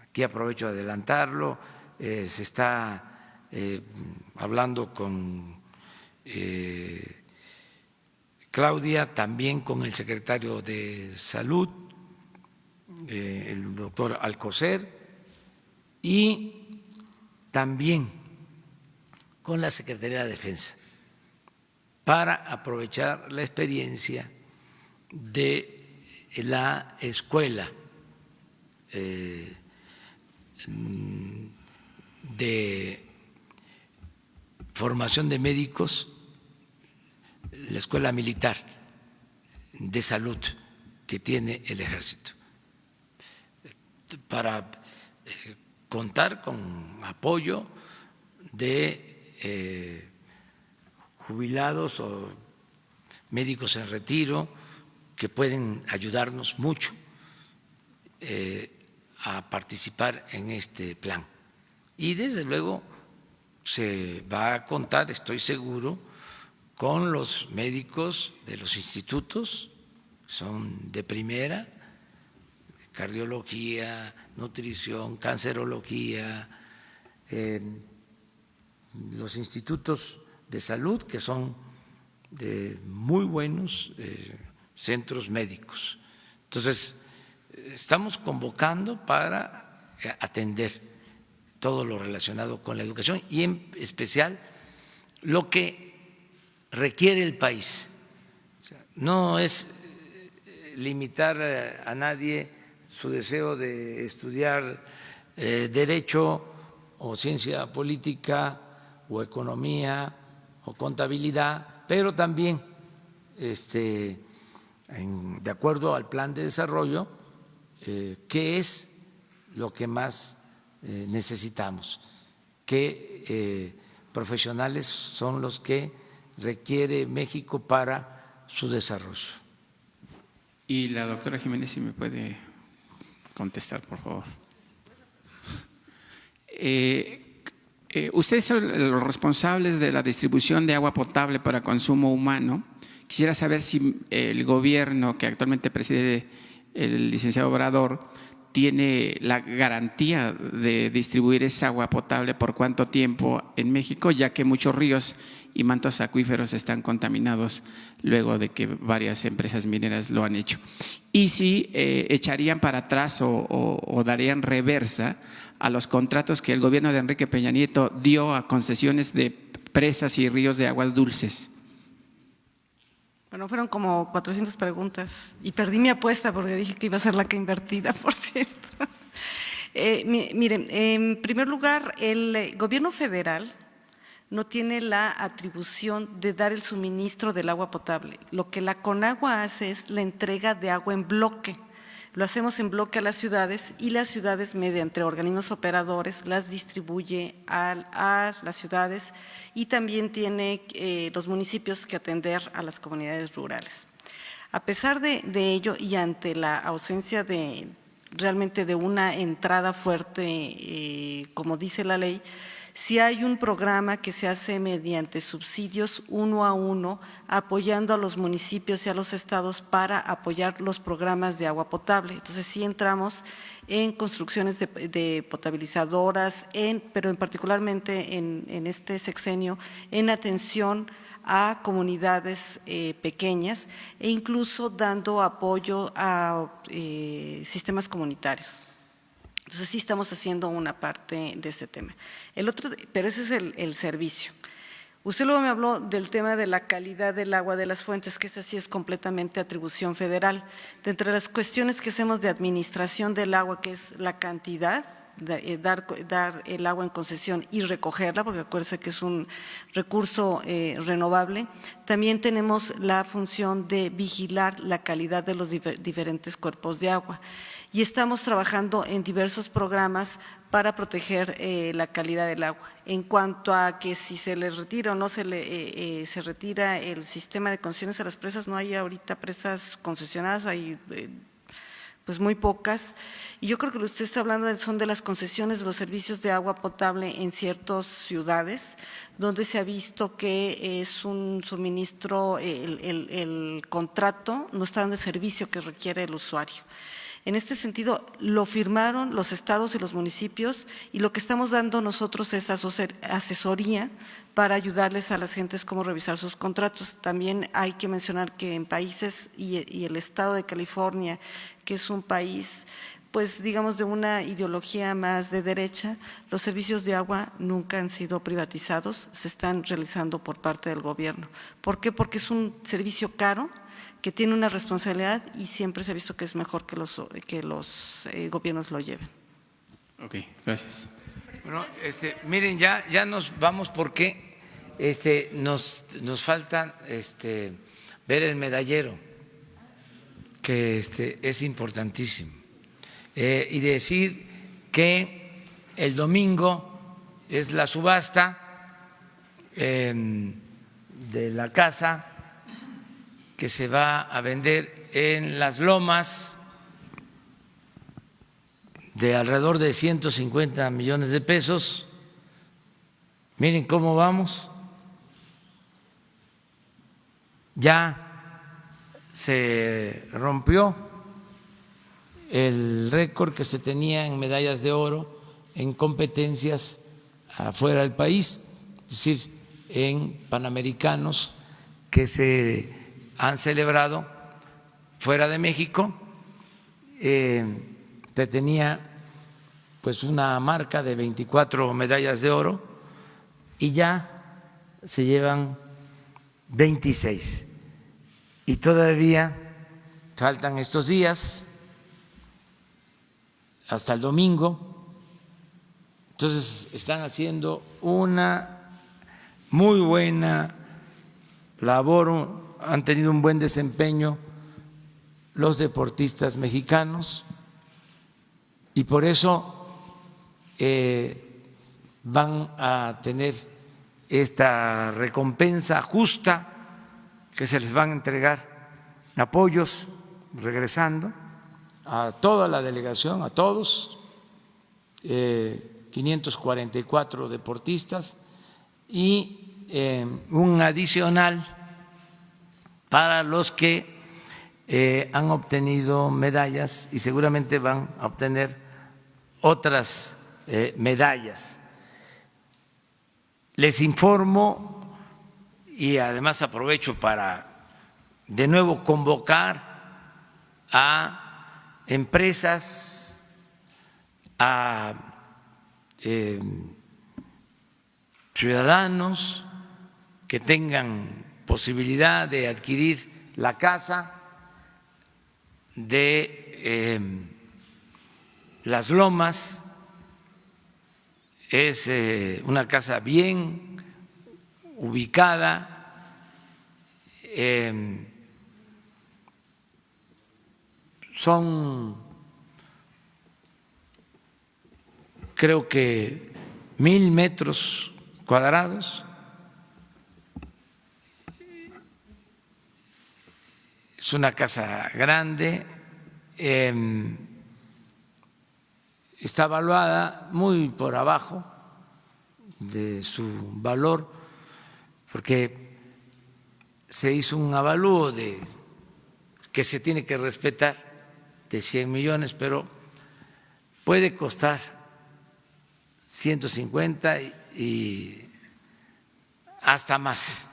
Aquí aprovecho de adelantarlo. Se está hablando con Claudia, también con el secretario de Salud, el doctor Alcocer, y también con la Secretaría de Defensa, para aprovechar la experiencia de la escuela de formación de médicos, la escuela militar de salud que tiene el Ejército, para contar con apoyo de jubilados o médicos en retiro que pueden ayudarnos mucho a participar en este plan. Y desde luego se va a contar, estoy seguro, con los médicos de los institutos, son de primera, cardiología, nutrición, cancerología, los institutos de salud, que son de muy buenos centros médicos. Entonces, estamos convocando para atender todo lo relacionado con la educación y en especial lo que requiere el país. O sea, no es limitar a nadie su deseo de estudiar derecho o ciencia política o economía o contabilidad, pero también de acuerdo al plan de desarrollo, qué es lo que más necesitamos, qué profesionales son los que requiere México para su desarrollo. Y la doctora Jiménez, si me puede contestar, por favor. Ustedes son los responsables de la distribución de agua potable para consumo humano. Quisiera saber si el gobierno que actualmente preside el licenciado Obrador tiene la garantía de distribuir esa agua potable por cuánto tiempo en México, ya que muchos ríos y mantos acuíferos están contaminados luego de que varias empresas mineras lo han hecho. Y si echarían para atrás o darían reversa a los contratos que el gobierno de Enrique Peña Nieto dio a concesiones de presas y ríos de aguas dulces? Bueno, fueron como 400 preguntas y perdí mi apuesta porque dije que iba a ser la que invertida, por cierto. Miren, en primer lugar, el gobierno federal no tiene la atribución de dar el suministro del agua potable. Lo que la Conagua hace es la entrega de agua en bloque. Lo hacemos en bloque a las ciudades y las ciudades, mediante organismos operadores, las distribuye a las ciudades y también tiene los municipios que atender a las comunidades rurales. A pesar de ello y ante la ausencia realmente de una entrada fuerte, como dice la ley, sí hay un programa que se hace mediante subsidios 1 a 1, apoyando a los municipios y a los estados para apoyar los programas de agua potable. Entonces sí entramos en construcciones de potabilizadoras, pero particularmente en este sexenio, en atención a comunidades pequeñas e incluso dando apoyo a sistemas comunitarios. Entonces sí estamos haciendo una parte de este tema. Pero ese es el servicio. Usted luego me habló del tema de la calidad del agua de las fuentes, que esa sí es completamente atribución federal. De entre las cuestiones que hacemos de administración del agua, que es la cantidad, dar el agua en concesión y recogerla, porque acuérdense que es un recurso renovable, también tenemos la función de vigilar la calidad de los diferentes cuerpos de agua. Y estamos trabajando en diversos programas para proteger la calidad del agua. En cuanto a que si se les retira o no se retira el sistema de concesiones a las presas, no hay ahorita presas concesionadas, hay pues muy pocas. Y yo creo que lo que usted está hablando son de las concesiones de los servicios de agua potable en ciertas ciudades, donde se ha visto que es un suministro, el contrato no está dando el servicio que requiere el usuario. En este sentido, lo firmaron los estados y los municipios y lo que estamos dando nosotros es asesoría para ayudarles a las gentes cómo revisar sus contratos. También hay que mencionar que en países y el estado de California, que es un país, pues digamos de una ideología más de derecha, los servicios de agua nunca han sido privatizados, se están realizando por parte del gobierno. ¿Por qué? Porque es un servicio caro, que tiene una responsabilidad y siempre se ha visto que es mejor que los gobiernos lo lleven. Ok, gracias. Bueno, miren, ya nos vamos porque nos falta ver el medallero, que es importantísimo. Y decir que el domingo es la subasta de la casa que se va a vender en Las Lomas de alrededor de 150 millones de pesos. Miren cómo vamos. Ya se rompió el récord que se tenía en medallas de oro en competencias afuera del país, es decir, en panamericanos que se han celebrado fuera de México. Se tenía pues una marca de 24 medallas de oro y ya se llevan 26 y todavía faltan estos días hasta el domingo. Entonces están haciendo una muy buena labor, han tenido un buen desempeño los deportistas mexicanos y por eso van a tener esta recompensa justa, que se les van a entregar apoyos regresando a toda la delegación, a todos, 544 deportistas y un adicional para los que han obtenido medallas y seguramente van a obtener otras medallas. Les informo y además aprovecho para de nuevo convocar a empresas, a ciudadanos que tengan posibilidad de adquirir la casa de Las Lomas. Es una casa bien ubicada, son creo que 1,000 metros cuadrados. Es una casa grande, está evaluada muy por abajo de su valor, porque se hizo un avalúo de que se tiene que respetar de 100 millones, pero puede costar 150 y hasta más.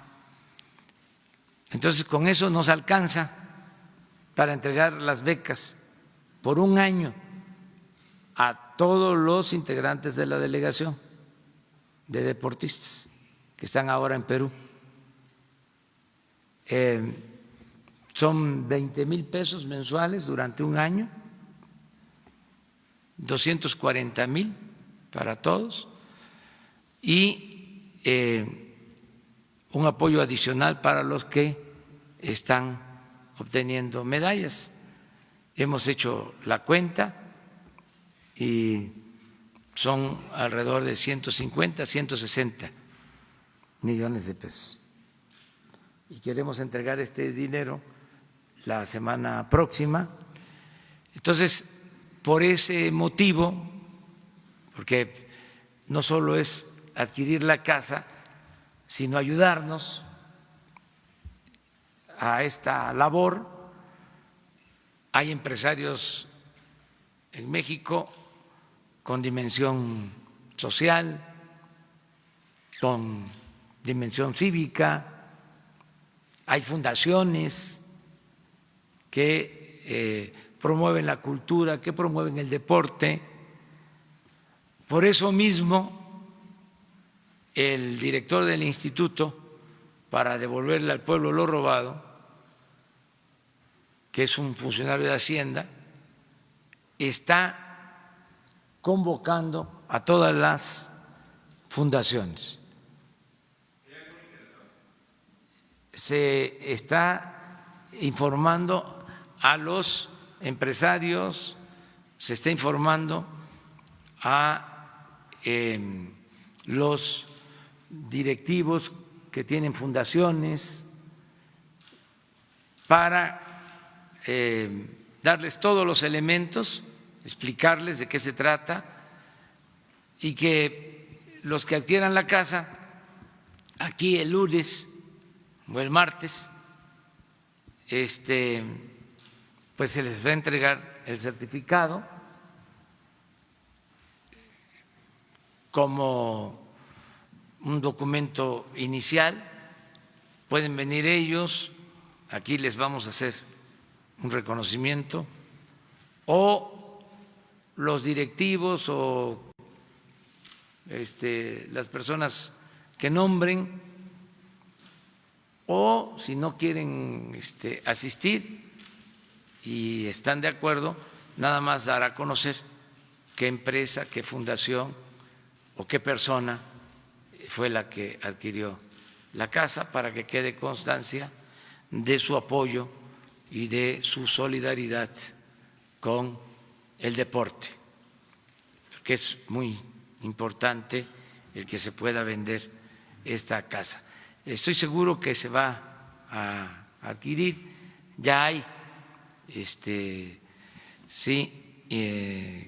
Entonces, con eso nos alcanza para entregar las becas por un año a todos los integrantes de la delegación de deportistas que están ahora en Perú. Son 20,000 pesos mensuales durante un año, 240,000 para todos y un apoyo adicional para los que están obteniendo medallas. Hemos hecho la cuenta y son alrededor de 150, 160 millones de pesos. Y queremos entregar este dinero la semana próxima. Entonces, por ese motivo, porque no solo es adquirir la casa, sino ayudarnos a esta labor. Hay empresarios en México con dimensión social, con dimensión cívica, hay fundaciones que promueven la cultura, que promueven el deporte. Por eso mismo, el director del instituto, para devolverle al pueblo lo robado, que es un funcionario de Hacienda, está convocando a todas las fundaciones. Se está informando a los empresarios, se está informando a los directivos que tienen fundaciones para darles todos los elementos, explicarles de qué se trata y que los que adquieran la casa aquí el lunes o el martes, pues se les va a entregar el certificado como un documento inicial. Pueden venir ellos, aquí les vamos a hacer un reconocimiento, o los directivos o las personas que nombren, o si no quieren asistir y están de acuerdo, nada más dar a conocer qué empresa, qué fundación o qué persona fue la que adquirió la casa, para que quede constancia de su apoyo y de su solidaridad con el deporte, porque es muy importante el que se pueda vender esta casa. Estoy seguro que se va a adquirir, ya hay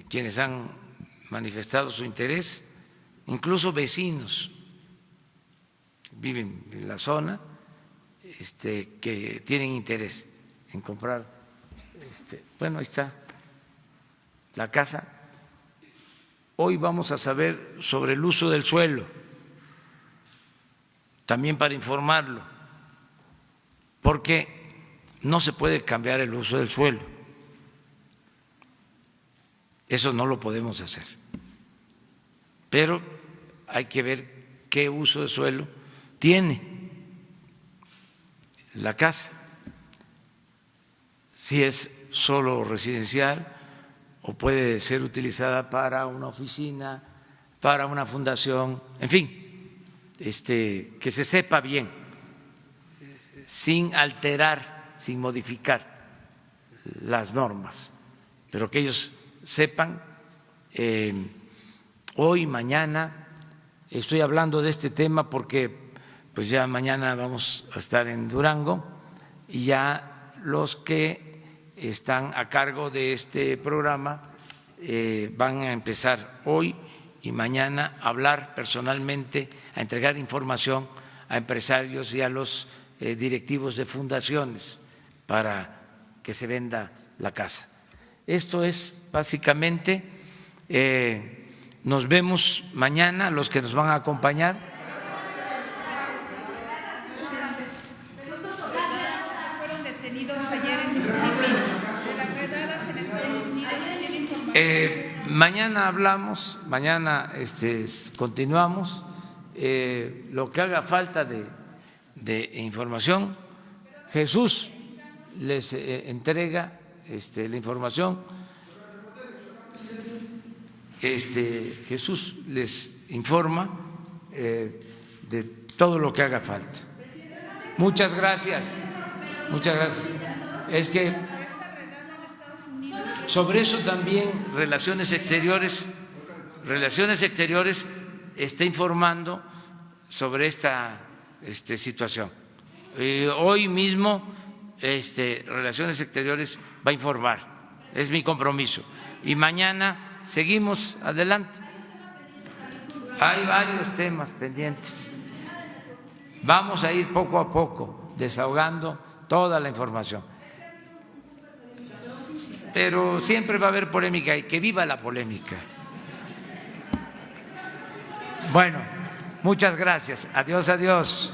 quienes han manifestado su interés, incluso vecinos que viven en la zona que tienen interés en comprar. Bueno, ahí está la casa. Hoy vamos a saber sobre el uso del suelo, también para informarlo, porque no se puede cambiar el uso del suelo. Eso no lo podemos hacer. Pero hay que ver qué uso de suelo tiene la casa, si es solo residencial o puede ser utilizada para una oficina, para una fundación, en fin, que se sepa bien, sin alterar, sin modificar las normas, pero que ellos sepan. Hoy, mañana, estoy hablando de este tema porque pues ya mañana vamos a estar en Durango y ya los que están a cargo de este programa van a empezar hoy y mañana a hablar personalmente, a entregar información a empresarios y a los directivos de fundaciones para que se venda la casa. Esto es básicamente, nos vemos mañana, los que nos van a acompañar. Fueron detenidos ayer en Mississippi de las redadas en Estados Unidos. ¿Tiene información? Mañana hablamos, mañana continuamos. Lo que haga falta de información, Jesús les entrega la información. Jesús les informa de todo lo que haga falta. Muchas gracias. Muchas gracias. Es que sobre eso también Relaciones Exteriores está informando sobre esta situación. Hoy mismo Relaciones Exteriores va a informar, es mi compromiso. Y mañana seguimos adelante. Hay varios temas pendientes. Vamos a ir poco a poco desahogando toda la información. Pero siempre va a haber polémica y que viva la polémica. Bueno, muchas gracias. Adiós, adiós.